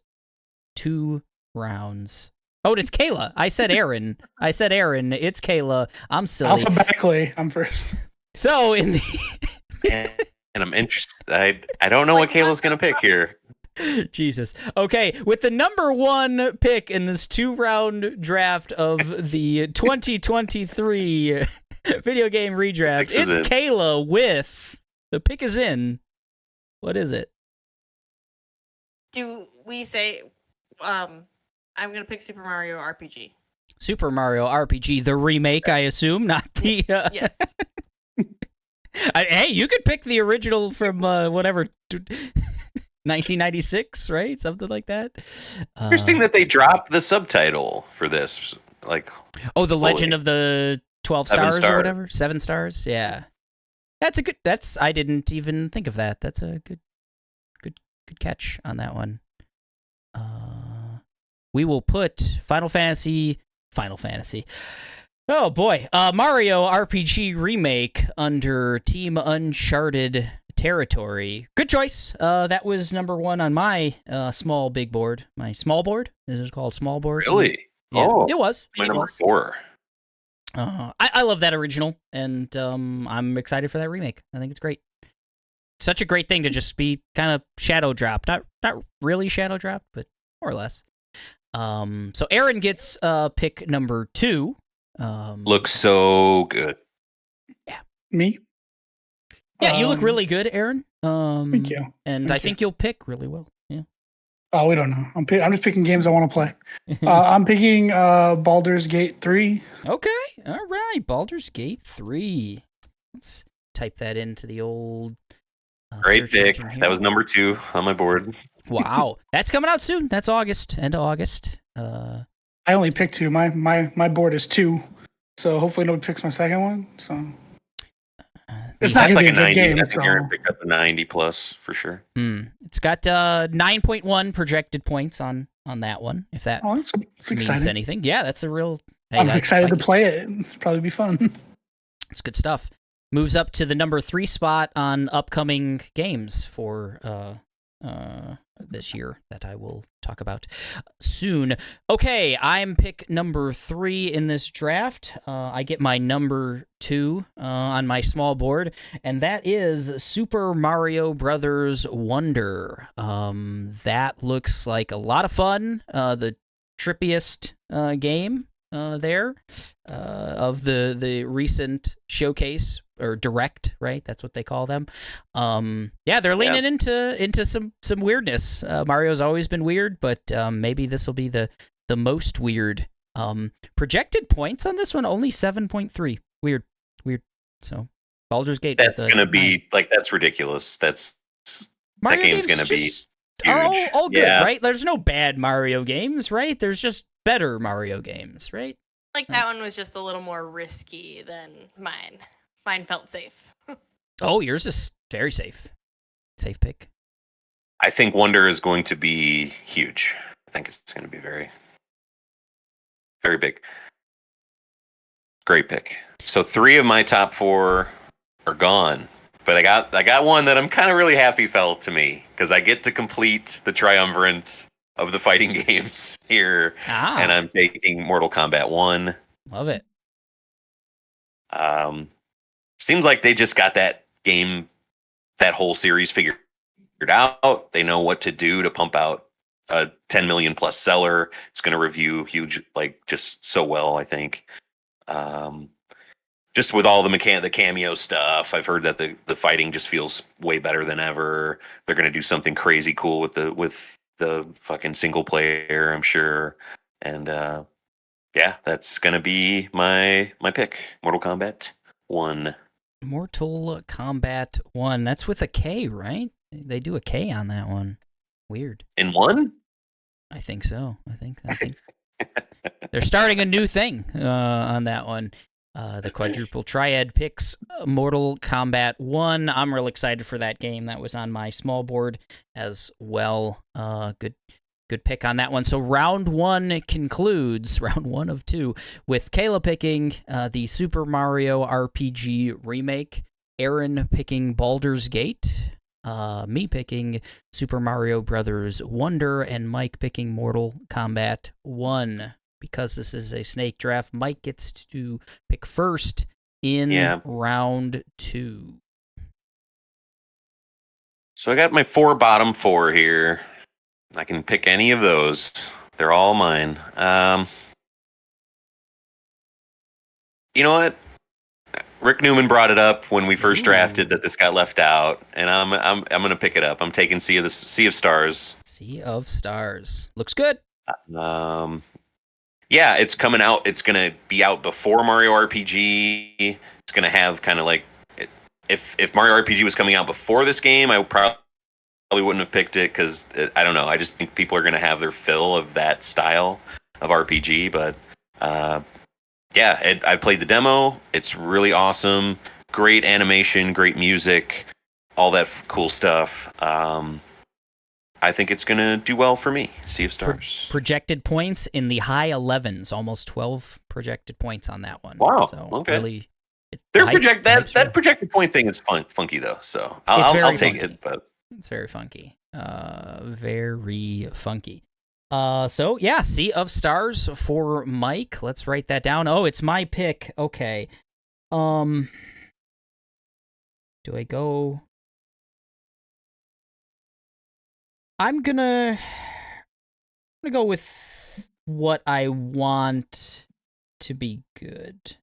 2 rounds. Oh, it's Kayla. I said Aaron. It's Kayla. I'm silly. Alphabetically, I'm first. So in the and I'm interested. I don't know what Kayla's going to pick here. Jesus. Okay, with the number 1 pick in this 2-round draft of the 2023 video game redraft, it's Kayla with the pick is in. What is it? Do we say, I'm going to pick Super Mario RPG. Super Mario RPG, the remake, I assume, not the... Yes. Hey, you could pick the original from whatever 1996, right? Something like that. Interesting that they dropped the subtitle for this. Like, the Legend of the 12 Stars or whatever, 7 stars. Yeah, that's a good. I didn't even think of that. That's a good good catch on that one. We will put Final Fantasy. Oh boy, Mario RPG Remake under Team Uncharted territory. Good choice. That was number 1 on my small big board. My small board? Is it called small board? Really? Yeah, Oh, it was. my It number was. 4. I love that original, and I'm excited for that remake. I think it's great. Such a great thing to just be kind of shadow dropped. Not really shadow dropped, but more or less. So Aaron gets pick number 2. Looks so good. Me? Yeah, you look really good, Aaron. Thank you. And Thank I think you'll pick really well. Yeah. Oh, we don't know. I'm just picking games I want to play. I'm picking Baldur's Gate 3. Okay. All right. Baldur's Gate 3. Let's type that into the old Great search pick. engine here. That was number 2 on my board. Wow. That's coming out soon. That's August. End of August. I only picked 2. My board is 2. So hopefully nobody picks my second one. So it's not That's going like to be a a good 90. game. I think Aaron So. picked up a 90 plus for sure. It's got 9.1 projected points on that one, if that Oh, it's means exciting. anything. Yeah, that's a real... Hey, I'm excited to play it. It'll probably be fun. It's good stuff. Moves up to the number 3 spot on upcoming games for this year that I will talk about soon. Okay, I'm pick number 3 in this draft. I get my number 2 on my small board, and that is Super Mario Brothers Wonder. That looks like a lot of fun. The trippiest game there of the recent showcase or direct, right? That's what they call them. Yeah, they're leaning into some weirdness. Mario's always been weird, but maybe this will be the most weird. Projected points on this one only 7.3. Weird. So Baldur's Gate. That's gonna be like, that's ridiculous. That game's gonna be huge. Are all good, Yeah. right? There's no bad Mario games, right? There's just better Mario games, right? Like that one was just a little more risky than mine. Mine felt safe. Oh, yours is very safe. Safe pick. I think Wonder is going to be huge. I think it's going to be very, very big. Great pick. So 3 of my top 4 are gone, but I got one that I'm kind of really happy fell to me because I get to complete the triumvirate of the fighting games here, and I'm taking Mortal Kombat 1. Love it. Seems like they just got that game, that whole series figured out. They know what to do to pump out a 10 million plus seller. It's going to review huge, like just so well, I think. Just with all the cameo stuff, I've heard that the fighting just feels way better than ever. They're going to do something crazy cool with the fucking single player, I'm sure. And yeah, that's going to be my pick. Mortal Kombat 1. Mortal Kombat 1. That's with a K, right? They do a K on that one. Weird. In 1? I think so. I think they're starting a new thing on that one. The quadruple triad picks Mortal Kombat 1. I'm real excited for that game. That was on my small board as well. Good pick on that one. So round 1 concludes, round 1 of 2, with Kayla picking the Super Mario RPG remake, Aaron picking Baldur's Gate, me picking Super Mario Brothers Wonder, and Mike picking Mortal Kombat 1. Because this is a snake draft, Mike gets to pick first in round 2. So I got my 4 bottom 4 here. I can pick any of those. They're all mine. You know what? Rick Newman brought it up when we first drafted that this got left out, and I'm gonna pick it up. I'm taking Sea of Stars. Sea of Stars looks good. Yeah, it's coming out. It's gonna be out before Mario RPG. It's gonna have kind of like, if Mario RPG was coming out before this game, I probably wouldn't have picked it because I don't know. I just think people are gonna have their fill of that style of RPG. But yeah, I've played the demo. It's really awesome. Great animation, great music, all that cool stuff. I think it's going to do well for me. Sea of Stars. Projected points in the high 11s, almost 12 projected points on that one. Wow. So okay. Really, that projected point thing is funky though. So I'll take funky. it. But it's very funky. Very funky. So yeah, Sea of Stars for Mike. Let's write that down. Oh, it's my pick. Okay. Do I go? I'm gonna go with what I want to be good.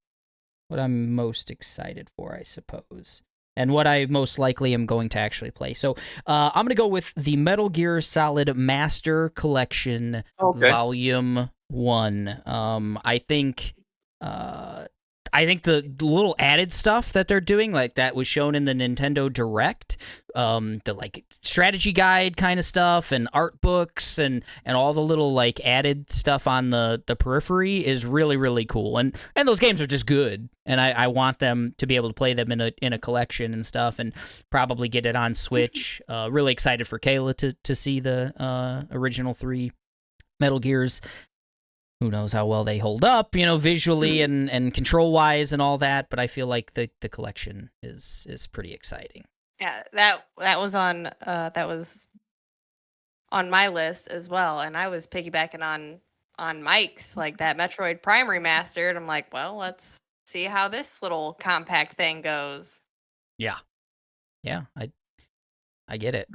What I'm most excited for, I suppose. And what I most likely am going to actually play. So I'm going to go with the Metal Gear Solid Master Collection Volume 1. I think the little added stuff that they're doing, like that was shown in the Nintendo Direct, the like strategy guide kind of stuff and art books and all the little like added stuff on the periphery is really, really cool. And those games are just good. And I want them to be able to play them in a collection and stuff and probably get it on Switch. Really excited for Kayla to see the original 3 Metal Gears. Who knows how well they hold up, visually and control-wise and all that, but I feel like the collection is pretty exciting. Yeah, that was on my list as well, and I was piggybacking on Mike's, like that Metroid Prime Remastered. I'm like, well, let's see how this little compact thing goes. Yeah, I get it.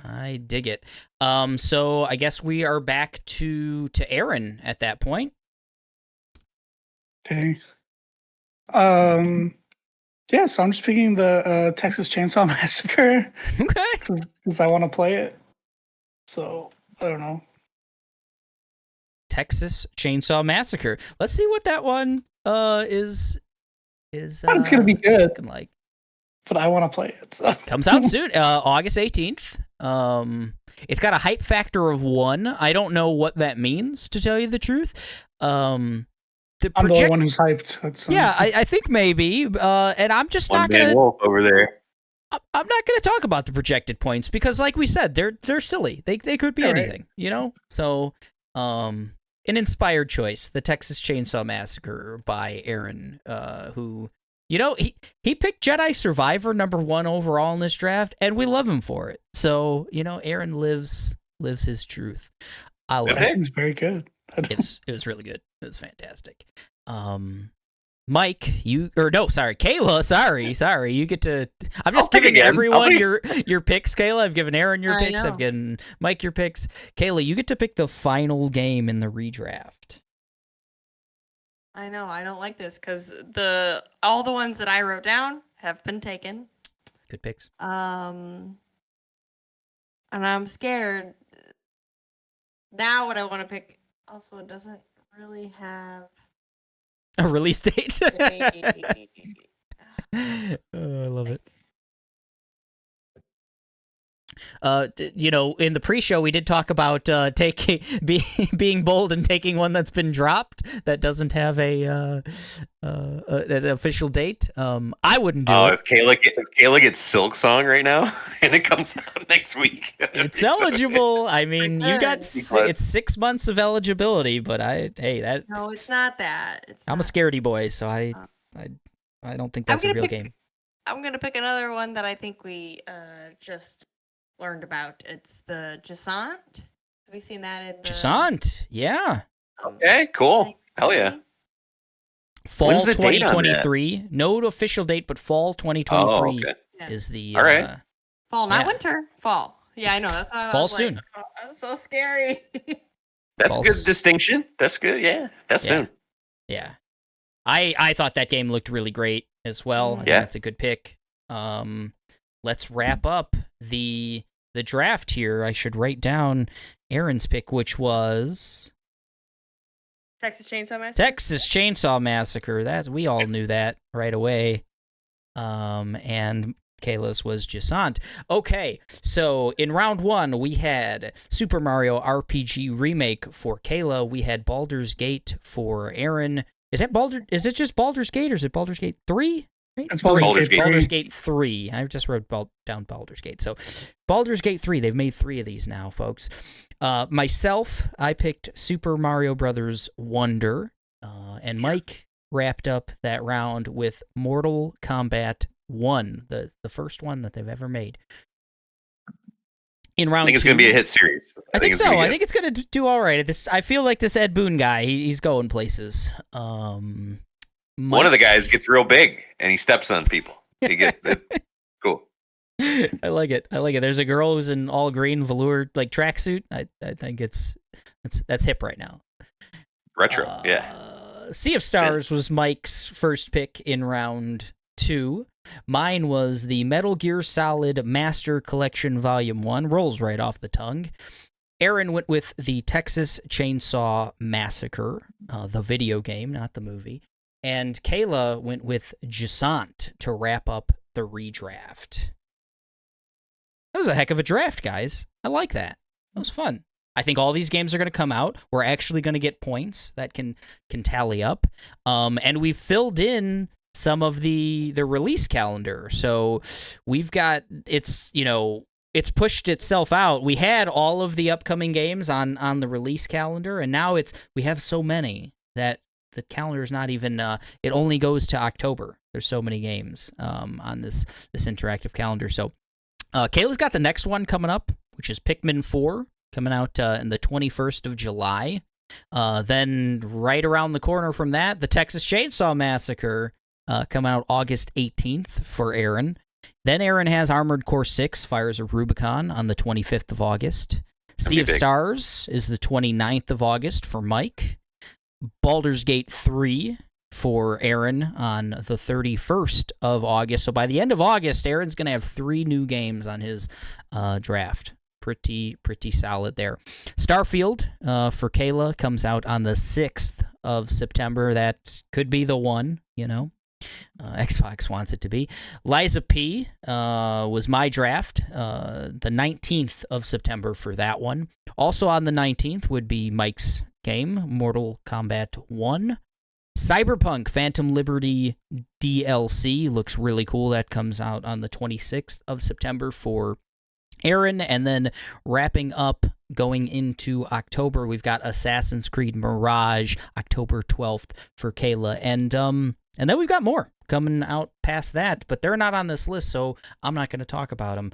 I dig it. So I guess we are back to Aaron at that point. Okay. Yeah, so I'm just picking the Texas Chainsaw Massacre. Okay. Because I want to play it. So, I don't know. Texas Chainsaw Massacre. Let's see what that one is It's gonna be good. Like. But I want to play it. So. Comes out soon, August 18th. It's got a hype factor of 1. I don't know what that means, to tell you the truth. I'm the one who's hyped. Yeah, I think maybe. And I'm just not gonna. Wolf over there. I'm not gonna talk about the projected points because, like we said, they're silly. They could be anything, So, an inspired choice, the Texas Chainsaw Massacre by Aaron, who. He picked Jedi Survivor #1 overall in this draft, and we love him for it. So, Aaron lives his truth. I love it. It's very good. It was really good. It was fantastic. Mike, Kayla, sorry. You get to. I'm just giving everyone your picks, Kayla. I've given Aaron your picks. I've given Mike your picks. Kayla, you get to pick the final game in the redraft. I know, I don't like this because all the ones that I wrote down have been taken. Good picks. And I'm scared. Now what I want to pick also doesn't really have a release date. I love it. In the pre-show, we did talk about being bold and taking one that's been dropped that doesn't have an official date. I wouldn't do it. If Kayla gets Silk Song right now and it comes out next week, it's eligible. I mean, you got it's 6 months of eligibility, but no, it's not that. I'm a scaredy boy, so I don't think that's a real game. I'm gonna pick another one that I think we just learned about. It's the Jusant. Have we seen that in the Jusant? Yeah. Okay, cool. Hell yeah. Fall 2023. No official date, but fall 2023 is the. All right. Fall, not winter. Fall. Yeah, I know. That's why fall soon. Like, oh, that's so scary. That's a good distinction. That's good. Yeah, that's soon. Yeah. I thought that game looked really great as well. I think that's a good pick. Let's wrap up the draft here. I should write down Aaron's pick, which was Texas Chainsaw Massacre. Texas Chainsaw Massacre. We all knew that right away. And Kayla's was Jusant. Okay, so in round 1 we had Super Mario RPG Remake for Kayla. We had Baldur's Gate for Aaron. Is it just Baldur's Gate or is it Baldur's Gate 3? right? It's Baldur's Gate. Baldur's Gate 3. I just wrote down Baldur's Gate. So Baldur's Gate 3, they've made 3 of these now, folks. Myself, I picked Super Mario Brothers Wonder, and Mike wrapped up that round with Mortal Kombat 1, the first one that they've ever made. In round I think it's 2, going to be a hit series. I think so. I think it's going to do all right. I feel like this Ed Boon guy, he's going places. One of the guys gets real big and he steps on people. He gets cool. I like it. There's a girl who's in all green velour like tracksuit. I think that's hip right now. Retro, yeah. Sea of Stars was Mike's first pick in round 2. Mine was the Metal Gear Solid Master Collection Volume 1. Rolls right off the tongue. Aaron went with the Texas Chainsaw Massacre, the video game, not the movie. And Kayla went with Jusant to wrap up the redraft. That was a heck of a draft, guys. I like that. That was fun. I think all these games are going to come out. We're actually going to get points that can tally up. And we've filled in some of the release calendar. So we've got, it's pushed itself out. We had all of the upcoming games on the release calendar, and now we have so many that the calendar is not even, it only goes to October. There's so many games on this interactive calendar. So Kayla's got the next one coming up, which is Pikmin 4, coming out in the 21st of July. Then right around the corner from that, the Texas Chainsaw Massacre, coming out August 18th for Aaron. Then Aaron has Armored Core 6, Fires of Rubicon on the 25th of August. Sea of Stars is the 29th of August for Mike. Baldur's Gate 3 for Aaron on the 31st of August. So by the end of August, Aaron's going to have 3 new games on his draft. Pretty solid there. Starfield for Kayla comes out on the 6th of September. That could be the one, Xbox wants it to be. Liza P was my draft, the 19th of September for that one. Also on the 19th would be Mike's game, Mortal Kombat 1. Cyberpunk Phantom Liberty DLC looks really cool. That comes out on the 26th of September for Aaron. And then wrapping up going into October, we've got Assassin's Creed Mirage, October 12th for Kayla. And then we've got more coming out past that, but they're not on this list, so I'm not going to talk about them.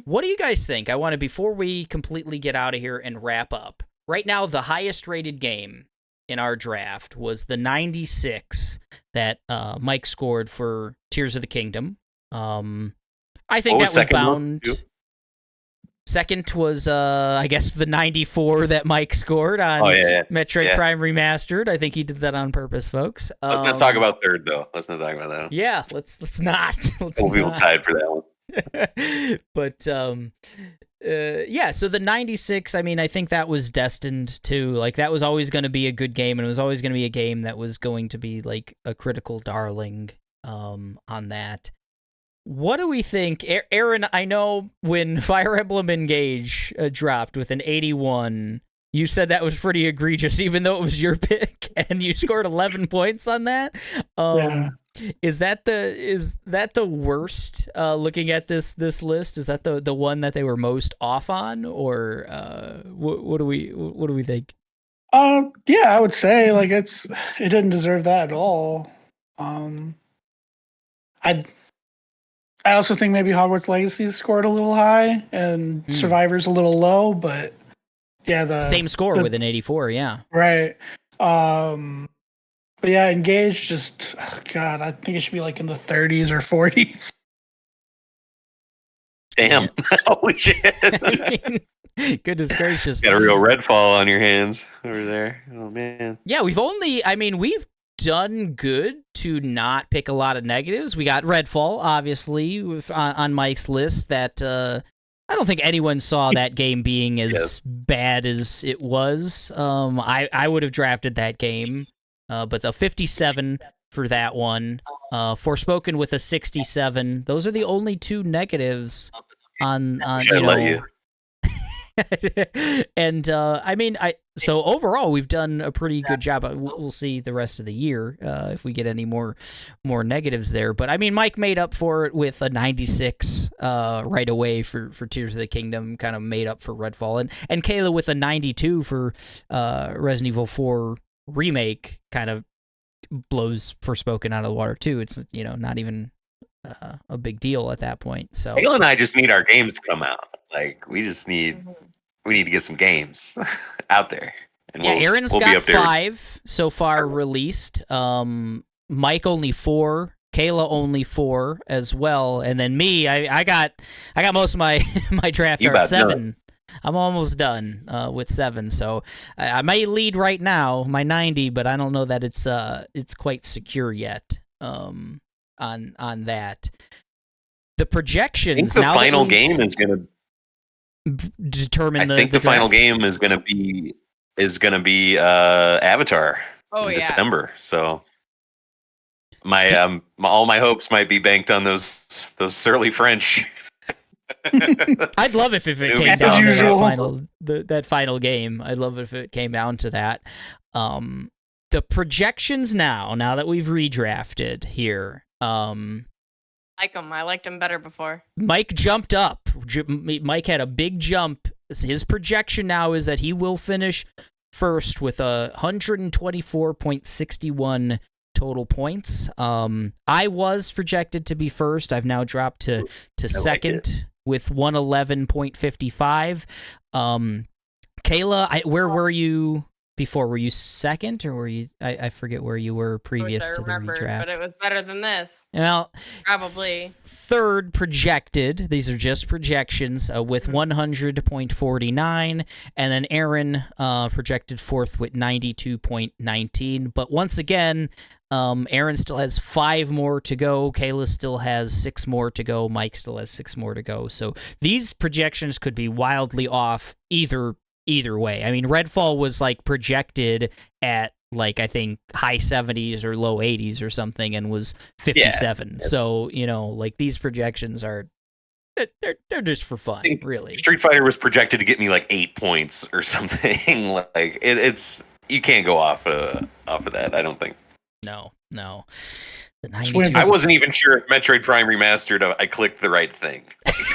What do you guys think? Before we completely get out of here and wrap up, right now the highest rated game in our draft was the 96 that Mike scored for Tears of the Kingdom. I think that was bound. Second was, I guess, the 94 that Mike scored on Metroid Prime Remastered. I think he did that on purpose, folks. Let's not talk about third, though. Let's not talk about that one. Yeah, let's not. People tied for that one. But, so the 96, I think that was destined to, that was always going to be a good game, and it was always going to be a game that was going to be, a critical darling on that. What do we think? Aaron, I know when Fire Emblem Engage dropped with an 81, you said that was pretty egregious, even though it was your pick, and you scored 11 points on that. Is that the worst? Looking at this list, is that the one that they were most off on, or what do we think? Yeah, I would say it didn't deserve that at all. I also think maybe Hogwarts Legacy scored a little high and Survivor's a little low, but yeah, the same score with an 84, yeah. Right. But yeah, Engage just God, I think it should be in the 30s or 40s. Damn. Holy shit. Goodness gracious. Got a real Redfall on your hands over there. Oh man. Yeah, we've done good to not pick a lot of negatives. We got Redfall, obviously, on Mike's list. That I don't think anyone saw that game being as bad as it was. I would have drafted that game, but the 57 for that one. Forspoken with a 67. Those are the only 2 negatives on Should I let you? And So overall, we've done a pretty good job. We'll see the rest of the year if we get any more negatives there. But I mean, Mike made up for it with a 96 right away for Tears of the Kingdom, kind of made up for Redfall, and Kayla with a 92 for Resident Evil 4 remake, kind of blows Forspoken out of the water too. It's not even a big deal at that point. So Kayla and I just need our games to come out. Like we need to get some games out there. And Aaron's we'll got be up there. 5 so far released. Mike only 4. Kayla only 4 as well, and then me, I got most of my draft You are about 7. done. I'm almost done with 7, so I may lead right now, my 90, but I don't know that it's quite secure yet. On that, the projections. I think the now final game is going to determine. I think the final draft. game is going to be Avatar in yeah. December. So all my hopes might be banked on those surly French. I'd love if it came As down to usual. that final game. I'd love if it came down to that. The projections now that we've redrafted here. I liked him better before. Mike jumped up. Mike had a big jump. His projection now is that he will finish first with 124.61 total points. I was projected to be first. I've now dropped to second with 111.55. Kayla, where were you before? Were you second, or were you? I forget where you were previous to the redraft. But it was better than this. Well, Probably. third projected. These are just projections with 100.49, and then Aaron projected fourth with 92.19. But once again, Aaron still has 5 more to go. Kayla still has 6 more to go. Mike still has 6 more to go. So these projections could be wildly off either way. I mean, Redfall was like projected at like I think high 70s or low 80s or something, and was 57. Yeah. So like these projections are they're just for fun, really. Street Fighter was projected to get me like 8 points or something. Like it's you can't go off of that. I don't think. No. The 92. I wasn't even sure if Metroid Prime Remastered. I clicked the right thing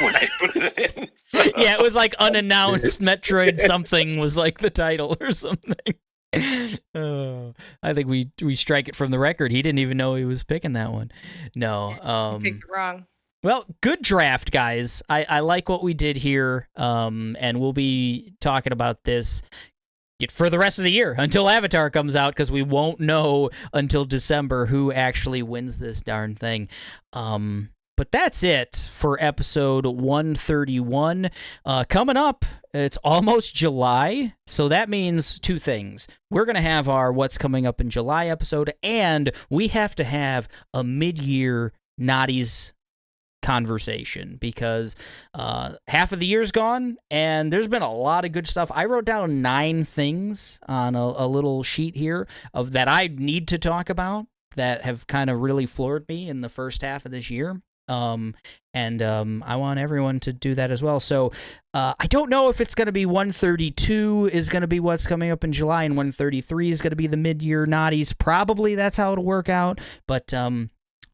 when I put it in. So. Yeah, it was like unannounced Metroid something was like the title or something. I think we strike it from the record. He didn't even know he was picking that one. No. I picked it wrong. Well, good draft, guys. I like what we did here, and we'll be talking about this for the rest of the year until Avatar comes out, because we won't know until December who actually wins this darn thing. But that's it for episode 131. Coming up, it's almost July, so that means 2 things. We're going to have our What's Coming Up in July episode, and we have to have a mid-year Naughties conversation, because half of the year's gone and there's been a lot of good stuff. I wrote down 9 things on a little sheet here of that I need to talk about that have kind of really floored me in the first half of this year. I want everyone to do that as well. So I don't know if it's going to be 132 is going to be what's coming up in July, and 133 is going to be the mid-year Naughties. Probably that's how it'll work out, but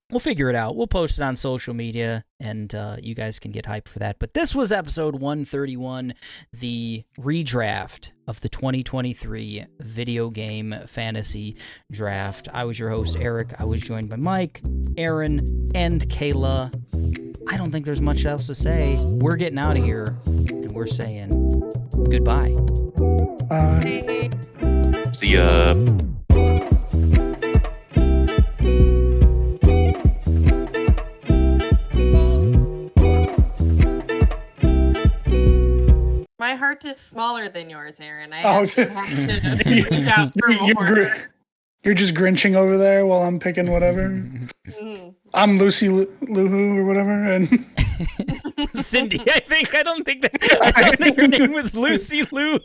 we'll figure it out. We'll post it on social media, and you guys can get hyped for that. But this was episode 131, the redraft of the 2023 video game fantasy draft. I was your host, Eric. I was joined by Mike, Aaron, and Kayla. I don't think there's much else to say. We're getting out of here, and we're saying goodbye. Hey. See ya. My heart is smaller than yours, Aaron. I Oh, actually have to reach out for more. You're just grinching over there while I'm picking whatever. Mhm. I'm Lucy Luhu or whatever, and Cindy, I don't think her name was Lucy Lou.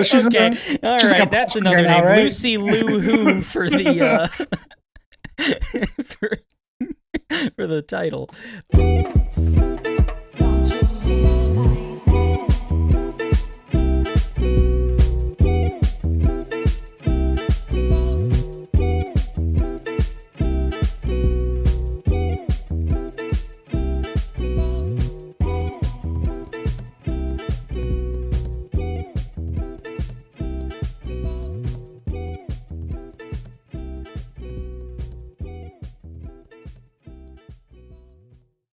she's Okay, all she's like right, a that's porn another now, name, right? Lucy Lou Who for the for the title.